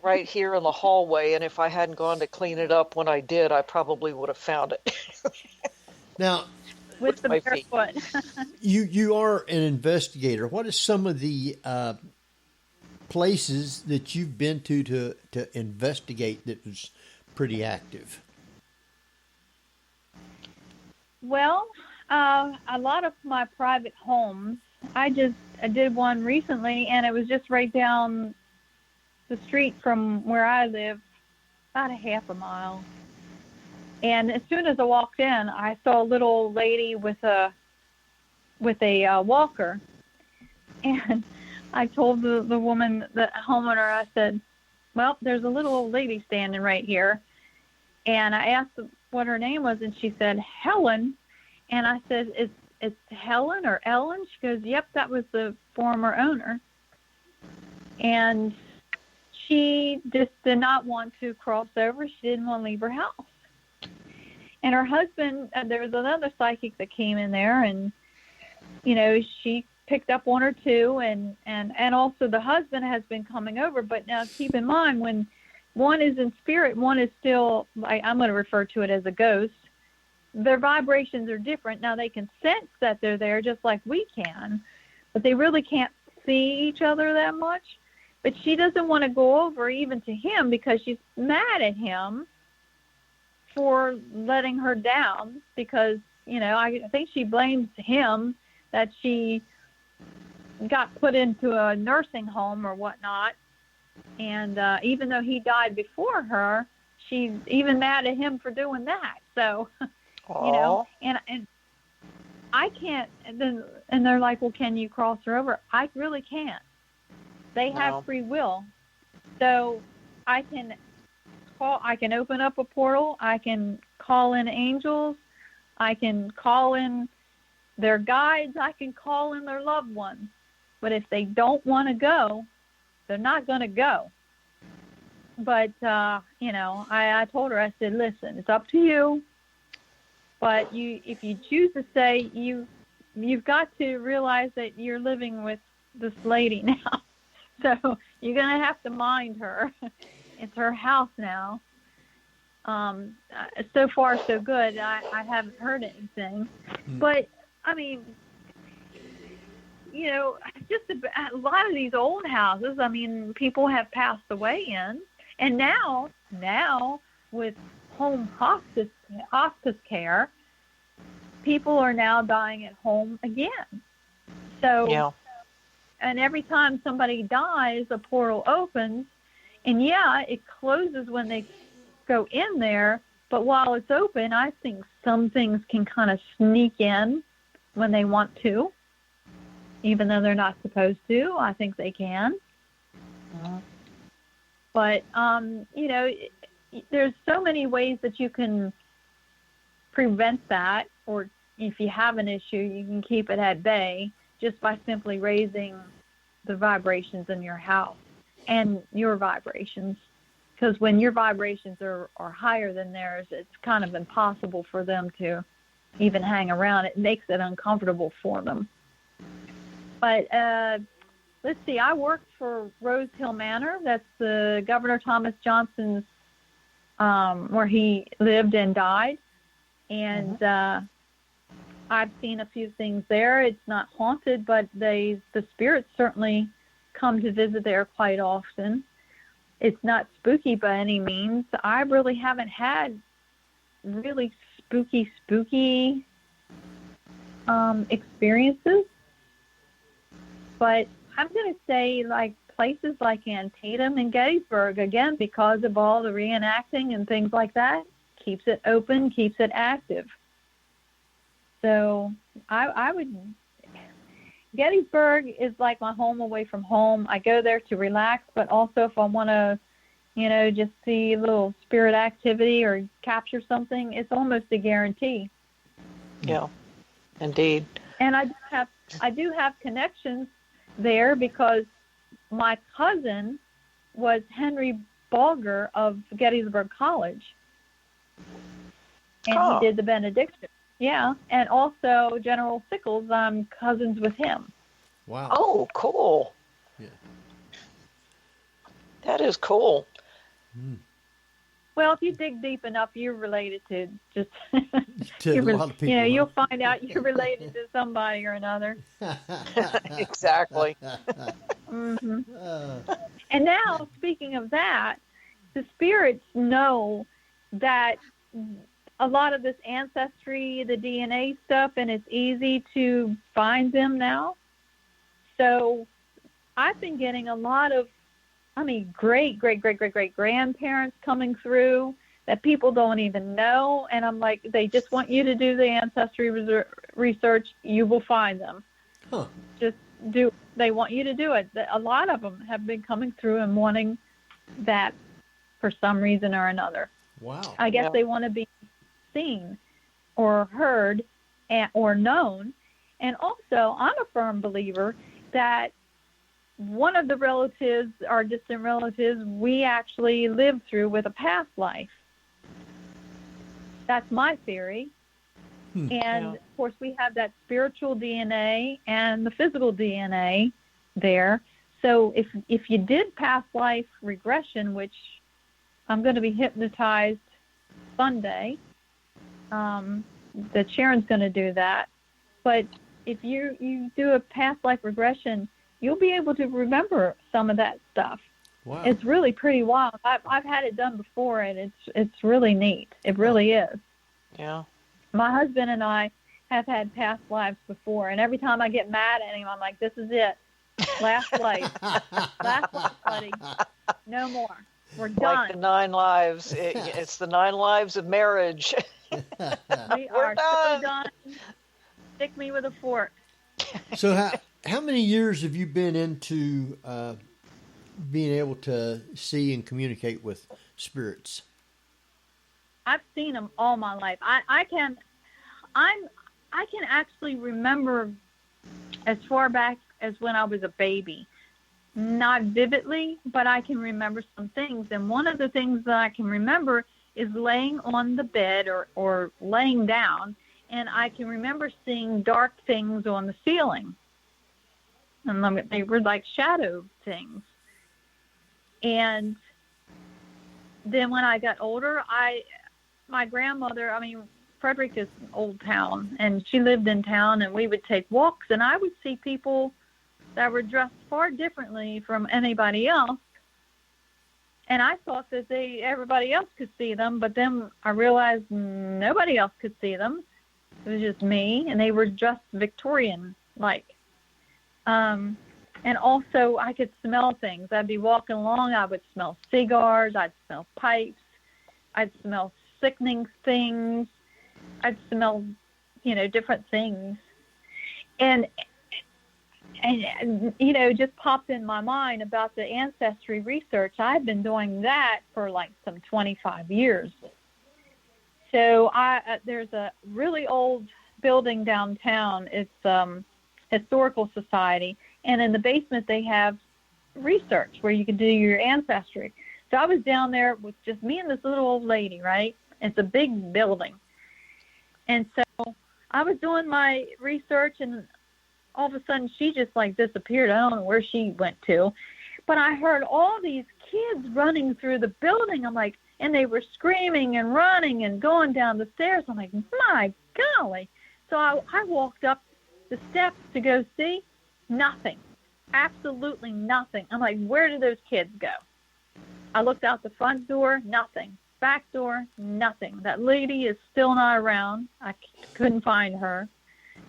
right here in the hallway, and if I hadn't gone to clean it up when I did, I probably would have found it. Now, With the my bare feet. foot. you are an investigator. What are some of the places that you've been to investigate that was pretty active? Well, a lot of my private homes. I did one recently, and it was just right down the street from where I live, about a half a mile. And as soon as I walked in, I saw a little old lady with a walker, and I told the woman, the homeowner, I said, "Well, there's a little old lady standing right here," and I asked what her name was, and she said Helen, and I said, "It's Helen or Ellen?" She goes, "Yep, that was the former owner," and she just did not want to cross over. She didn't want to leave her house. And her husband, there was another psychic that came in there, and, she picked up one or two, and also the husband has been coming over. But now keep in mind, when one is in spirit, one is still, I'm going to refer to it as a ghost. Their vibrations are different. Now they can sense that they're there just like we can, but they really can't see each other that much. But she doesn't want to go over even to him because she's mad at him for letting her down, because, I think she blames him that she got put into a nursing home or whatnot. And even though he died before her, she's even mad at him for doing that. So, and I can't, and they're like, "Well, can you cross her over?" I really can't. They have free will. So I can open up a portal. I can call in angels. I can call in their guides. I can call in their loved ones. But if they don't want to go, they're not going to go. But, I told her, I said, "Listen, it's up to you. But if you choose to stay, you've got to realize that you're living with this lady now. So you're going to have to mind her. It's her house now." So far, so good. I haven't heard anything. But, I mean, just a lot of these old houses, I mean, people have passed away in. And now with home hospice care, people are now dying at home again. So, yeah. And every time somebody dies, a portal opens. And, it closes when they go in there. But while it's open, I think some things can kind of sneak in when they want to, even though they're not supposed to. I think they can. But, there's so many ways that you can prevent that, or if you have an issue, you can keep it at bay just by simply raising the vibrations in your house and your vibrations. Because when your vibrations are higher than theirs, it's kind of impossible for them to even hang around. It makes it uncomfortable for them. But let's see, I worked for Rose Hill Manor. That's the Governor Thomas Johnson's, where he lived and died. And I've seen a few things there. It's not haunted, but the spirits certainly come to visit there quite often. It's not spooky by any means. I really haven't had really spooky experiences. But I'm going to say like places like Antietam and Gettysburg, again, because of all the reenacting and things like that, keeps it open, keeps it active. So I would, Gettysburg is like my home away from home. I go there to relax, but also if I want to, just see a little spirit activity or capture something, it's almost a guarantee. Yeah, indeed. And I do have connections there because my cousin was Henry Balger of Gettysburg College. And he did the benediction. Yeah, and also General Sickles, I'm cousins with him. Wow. Oh, cool. Yeah. That is cool. Well, if you dig deep enough, you're related to just To a lot of people. You know, huh? you'll find out you're related to somebody or another. Exactly. hmm And now, speaking of that, the spirits know that a lot of this ancestry, the DNA stuff, and it's easy to find them now. So I've been getting a lot of, great grandparents coming through that people don't even know. And I'm like, they just want you to do the ancestry research. You will find them. Huh. Just do. They want you to do it. A lot of them have been coming through and wanting that for some reason or another. Wow. I guess Yeah. they want to be seen or heard or known. And also, I'm a firm believer that one of the relatives, our distant relatives, we actually lived through with a past life. That's my theory. And, Yeah. of course, we have that spiritual DNA and the physical DNA there. So if you did past life regression, which I'm going to be hypnotized Sunday, that Sharon's going to do that. But if you do a past life regression, you'll be able to remember some of that stuff. Wow. It's really pretty wild. I've had it done before, and it's really neat. It really is. Yeah. My husband and I have had past lives before, and every time I get mad at him, I'm like, this is it. Last life. Last life, buddy. No more. We're done. Like the 9 lives. It's the 9 lives of marriage. We We're are so done. done. Stick me with a fork. So how many years have you been into being able to see and communicate with spirits? I've seen them all my life. I can actually remember as far back as when I was a baby. Not vividly, but I can remember some things. And one of the things that I can remember is laying on the bed or laying down, and I can remember seeing dark things on the ceiling. And they were like shadow things. And then when I got older, my grandmother, Frederick is an old town, and she lived in town, and we would take walks, and I would see people that were dressed far differently from anybody else. And I thought that everybody else could see them, but then I realized nobody else could see them. It was just me, and they were dressed Victorian-like. And also, I could smell things. I'd be walking along, I would smell cigars, I'd smell pipes, I'd smell sickening things, I'd smell, different things. And just popped in my mind about the ancestry research. I've been doing that for like some 25 years. So there's a really old building downtown. It's Historical Society, and in the basement they have research where you can do your ancestry. So I was down there with just me and this little old lady, right? It's a big building. And so I was doing my research, and all of a sudden she just like disappeared. I don't know where she went to. But I heard all these kids running through the building. I'm like, and they were screaming and running and going down the stairs. I'm like, my golly. So I walked up the steps to go see. Nothing. Absolutely nothing. I'm like, where did those kids go? I looked out the front door, nothing. Back door, nothing. That lady is still not around. I couldn't find her.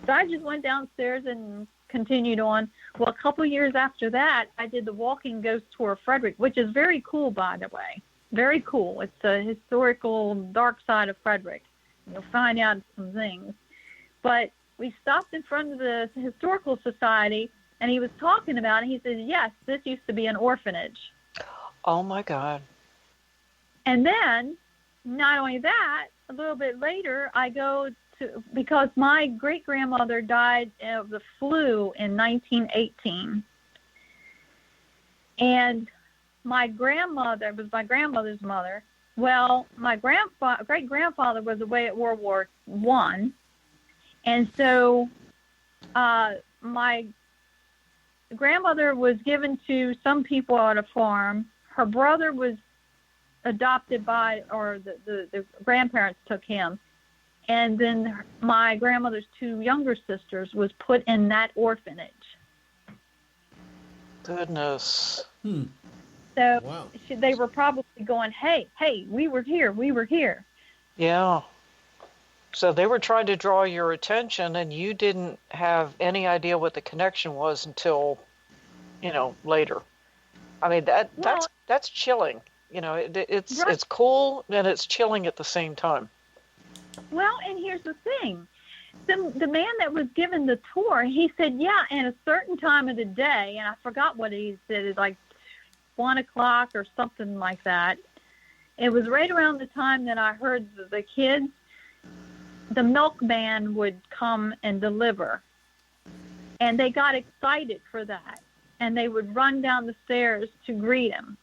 So I just went downstairs and continued on. Well, a couple of years after that, I did the Walking Ghost Tour of Frederick, which is very cool, by the way. Very cool. It's a historical dark side of Frederick. You'll find out some things. But we stopped in front of the Historical Society, and he was talking about it. He said, yes, this used to be an orphanage. Oh, my God. And then, not only that, a little bit later, I go to, because my great-grandmother died of the flu in 1918. And my grandmother was my grandmother's mother. Well, my great-grandfather was away at World War I. And so my grandmother was given to some people at a farm. Her brother was adopted by, or the grandparents took him. And then my grandmother's 2 younger sisters was put in that orphanage. Goodness. So Wow. they were probably going, hey, we were here. Yeah. So they were trying to draw your attention, and you didn't have any idea what the connection was until, later. I mean, that's chilling. It's cool and it's chilling at the same time. Well, and here's the thing. The man that was given the tour, he said, yeah, in a certain time of the day, and I forgot what he said, it's like 1 o'clock or something like that. It was right around the time that I heard the kids, the milkman would come and deliver. And they got excited for that. And they would run down the stairs to greet him.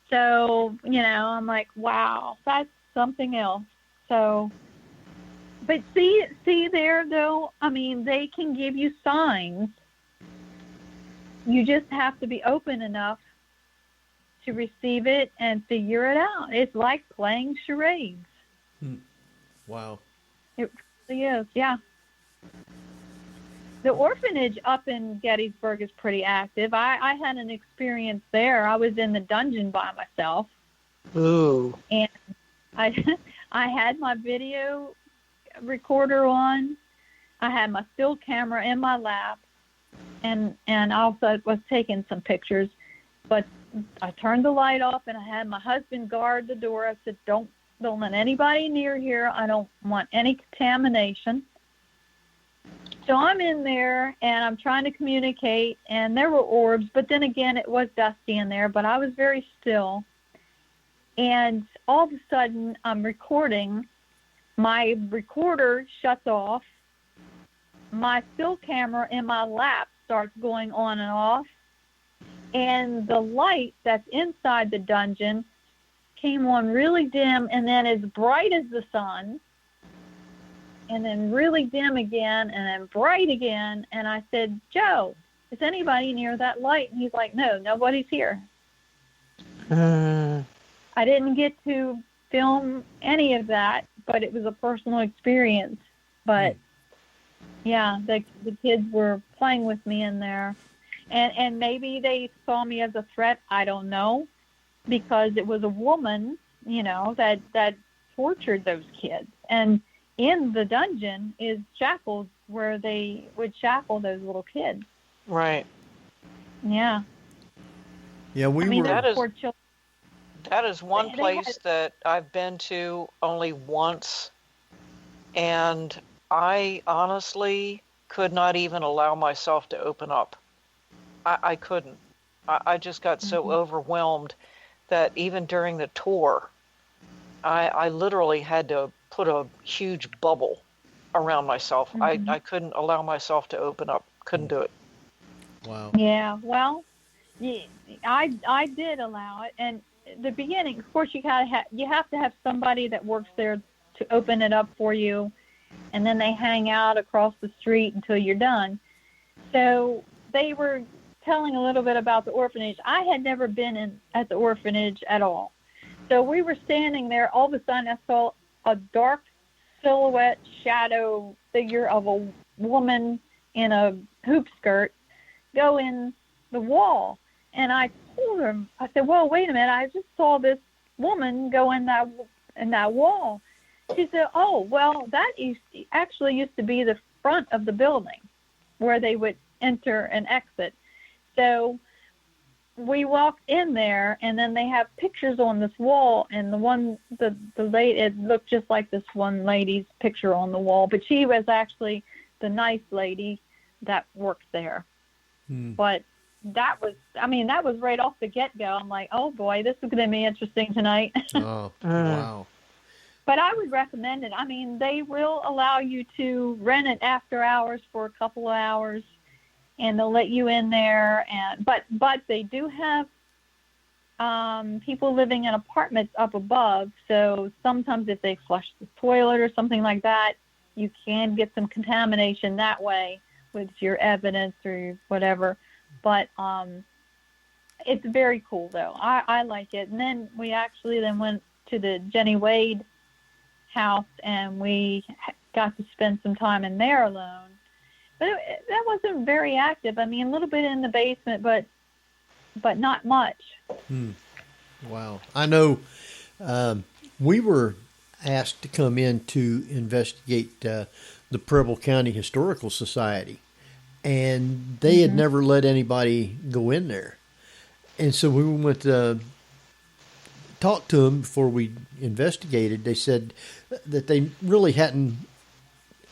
So, I'm like, wow, that's something else. So, but see there, though, I mean, they can give you signs. You just have to be open enough to receive it and figure it out. It's like playing charades. Wow. It really is, yeah. The orphanage up in Gettysburg is pretty active. I had an experience there. I was in the dungeon by myself. Ooh. And I had my video recorder on. I had my still camera in my lap, and also was taking some pictures. But I turned the light off, and I had my husband guard the door. I said, don't let anybody near here. I don't want any contamination. So I'm in there, and I'm trying to communicate, and there were orbs, but then again, it was dusty in there, but I was very still. And all of a sudden, I'm recording. My recorder shuts off. My still camera in my lap starts going on and off. And the light that's inside the dungeon came on really dim and then as bright as the sun. And then really dim again, and then bright again. And I said, Joe, is anybody near that light? And he's like, no, nobody's here. I didn't get to film any of that, but it was a personal experience. But, yeah, the kids were playing with me in there. And maybe they saw me as a threat. I don't know, because it was a woman, that tortured those kids. And in the dungeon is shackles where they would shackle those little kids. Right. Yeah. Yeah, that is one place that I've been to only once, and I honestly could not even allow myself to open up. I couldn't. I just got so overwhelmed that even during the tour, I literally had to put a huge bubble around myself. I couldn't allow myself to open up. Couldn't do it. Wow. Yeah, well, I did allow it. And the beginning, of course, you have to have somebody that works there to open it up for you, and then they hang out across the street until you're done. So they were telling a little bit about the orphanage. I had never been at the orphanage at all. So we were standing there. All of a sudden, I saw a dark silhouette shadow figure of a woman in a hoop skirt go in the wall. And I told her, I said, well, wait a minute. I just saw this woman go in that wall. She said, oh, well, that actually used to be the front of the building where they would enter and exit. So we walked in there, and then they have pictures on this wall, and the lady, it looked just like this one lady's picture on the wall, but she was actually the nice lady that worked there. But that was right off the get-go. I'm like, oh boy, this is going to be interesting tonight. Oh, wow. But I would recommend it. I mean, they will allow you to rent it after hours for a couple of hours, and they'll let you in there. But they do have people living in apartments up above. So sometimes if they flush the toilet or something like that, you can get some contamination that way. with your evidence or whatever. But it's very cool, though. I like it. And then we actually then went to the Jenny Wade house, and we got to spend some time in there alone. But that wasn't very active. I mean, a little bit in the basement, but not much. Wow. I know we were asked to come in to investigate the Preble County Historical Society, and they had never let anybody go in there. And so we went to talk to them before we investigated. They said that they really hadn't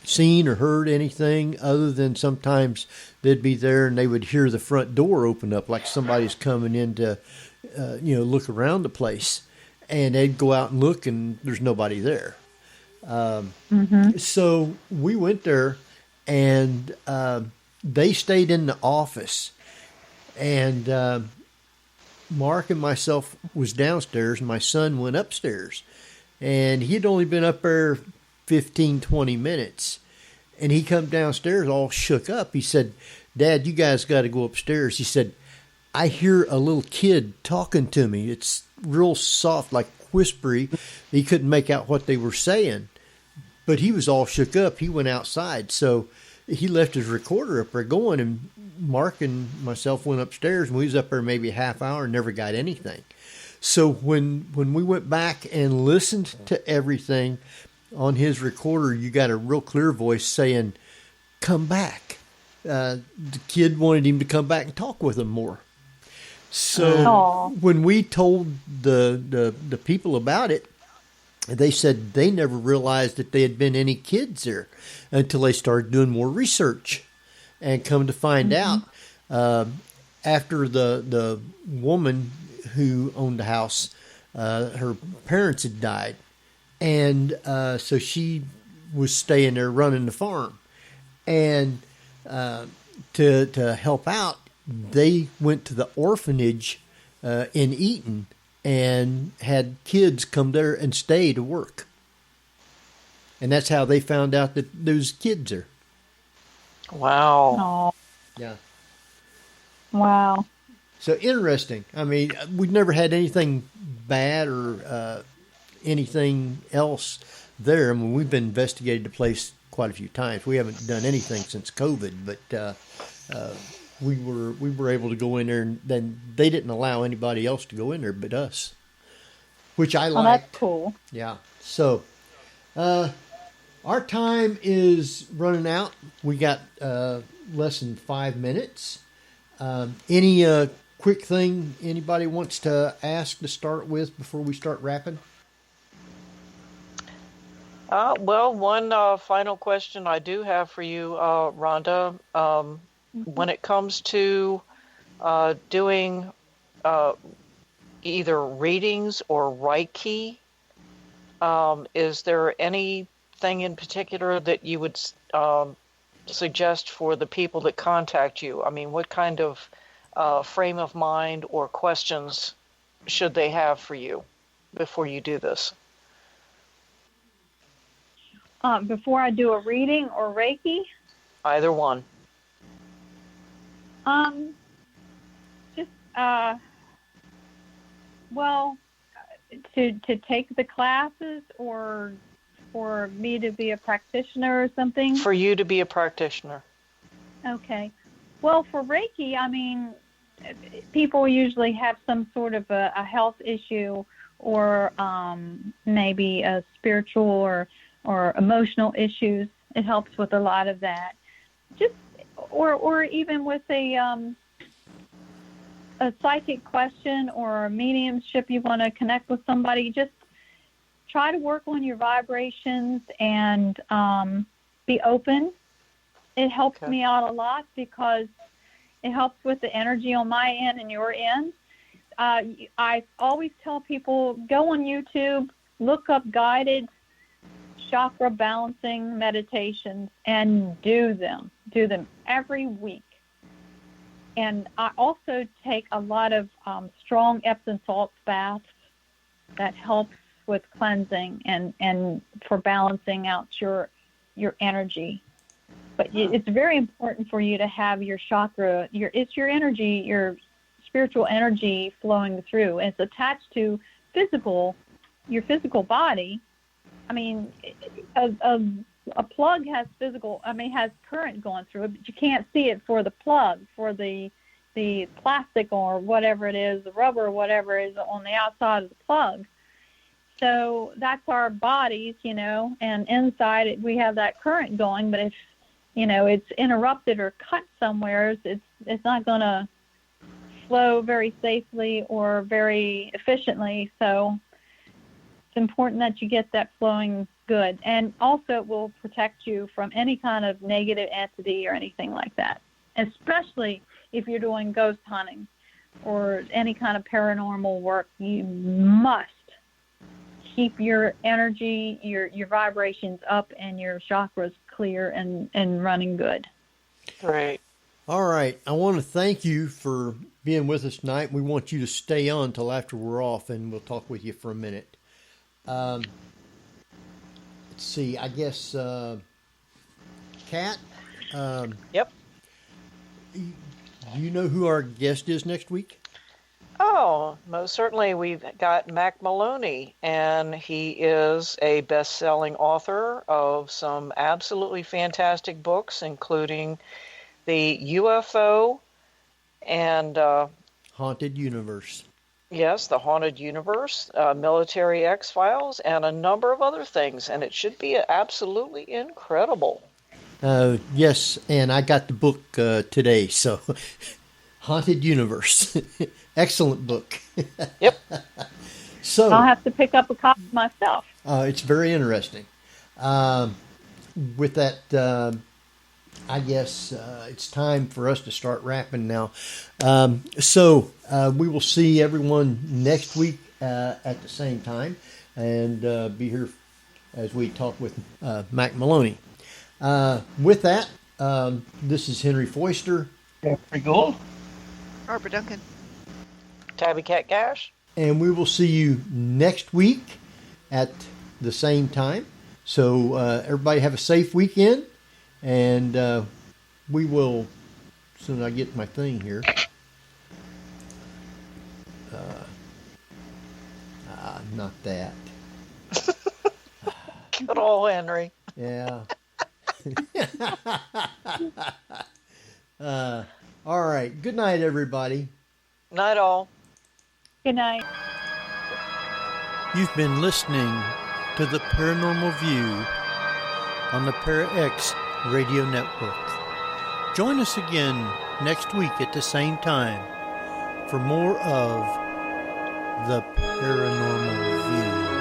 seen or heard anything other than sometimes they'd be there and they would hear the front door open up like somebody's coming in to, look around the place. And they'd go out and look, and there's nobody there. So we went there, and they stayed in the office. And Mark and myself was downstairs, and my son went upstairs. And he'd only been up there 15, 20 minutes. And he come downstairs all shook up. He said, "Dad, you guys got to go upstairs." He said, "I hear a little kid talking to me. It's real soft, like whispery." He couldn't make out what they were saying, but he was all shook up. He went outside. So he left his recorder up there going, and Mark and myself went upstairs, and we was up there maybe a half hour and never got anything. So when we went back and listened to everything on his recorder, you got a real clear voice saying, "Come back." The kid wanted him to come back and talk with him more. So when we told the people about it, they said they never realized that there had been any kids there until they started doing more research, and come to find out after the woman who owned the house, her parents had died, and so she was staying there running the farm, and to help out, they went to the orphanage in Eaton and had kids come there and stay to work. And that's how they found out that those kids are. Wow. Yeah. Wow. So interesting. I mean, we've never had anything bad or anything else there. I mean, we've been investigated the place quite a few times. We haven't done anything since COVID, but we were able to go in there, and then they didn't allow anybody else to go in there but us, which I liked. Oh, that's cool. Yeah. So our time is running out. We got less than 5 minutes. Any quick thing anybody wants to ask to start with before we start wrapping? Well, one final question I do have for you, Rhonda. When it comes to doing either readings or Reiki, is there anything in particular that you would suggest for the people that contact you? I mean, what kind of frame of mind or questions should they have for you before you do this? Before I do a reading or Reiki? Either one. Just to take the classes, or for me to be a practitioner or something? For you to be a practitioner. Okay. Well, for Reiki, I mean, people usually have some sort of a health issue, or maybe a spiritual or emotional issues. It helps with a lot of that. Just or even with a psychic question or a mediumship, you want to connect with somebody, just try to work on your vibrations and be open. It helps me out a lot because it helps with the energy on my end and your end. I always tell people, go on YouTube, look up guided chakra balancing meditations and do them every week. And I also take a lot of strong Epsom salt baths that helps with cleansing and for balancing out your energy. But it's very important for you to have your chakra, it's your energy, your spiritual energy flowing through. And it's attached to your physical body. I mean, a plug has has current going through it, but you can't see it for the plug, for the plastic or whatever it is, the rubber or whatever is on the outside of the plug. So that's our bodies, and inside we have that current going, but if, it's interrupted or cut somewhere, it's not going to flow very safely or very efficiently. So it's important that you get that flowing good. And also it will protect you from any kind of negative entity or anything like that, especially if you're doing ghost hunting or any kind of paranormal work. You must keep your energy, your vibrations up, and your chakras clear and running good. Great. All right. I want to thank you for being with us tonight. We want you to stay on till after we're off, and we'll talk with you for a minute. Let's see. I guess, Kat? Yep. Do you know who our guest is next week? Oh, most certainly. We've got Mac Maloney, and he is a best-selling author of some absolutely fantastic books, including the UFO and Haunted Universe. Yes, the Haunted Universe, Military X-Files, and a number of other things, and it should be absolutely incredible. Yes, and I got the book today, so Haunted Universe. Excellent book. Yep. So I'll have to pick up a copy myself. It's very interesting. With that, I guess it's time for us to start wrapping now. So we will see everyone next week at the same time, and be here as we talk with Mac Maloney. With that, this is Henry Foister. Jeffrey Gould. Barbara Duncan. Tabby Cat Gash. And we will see you next week at the same time. So everybody have a safe weekend. And we will, as soon as I get my thing here. Not that. Good old Henry. Yeah. All right. Good night, everybody. Night all. Good night. You've been listening to the Paranormal View on the ParaX Radio Network. Join us again next week at the same time for more of the Paranormal View.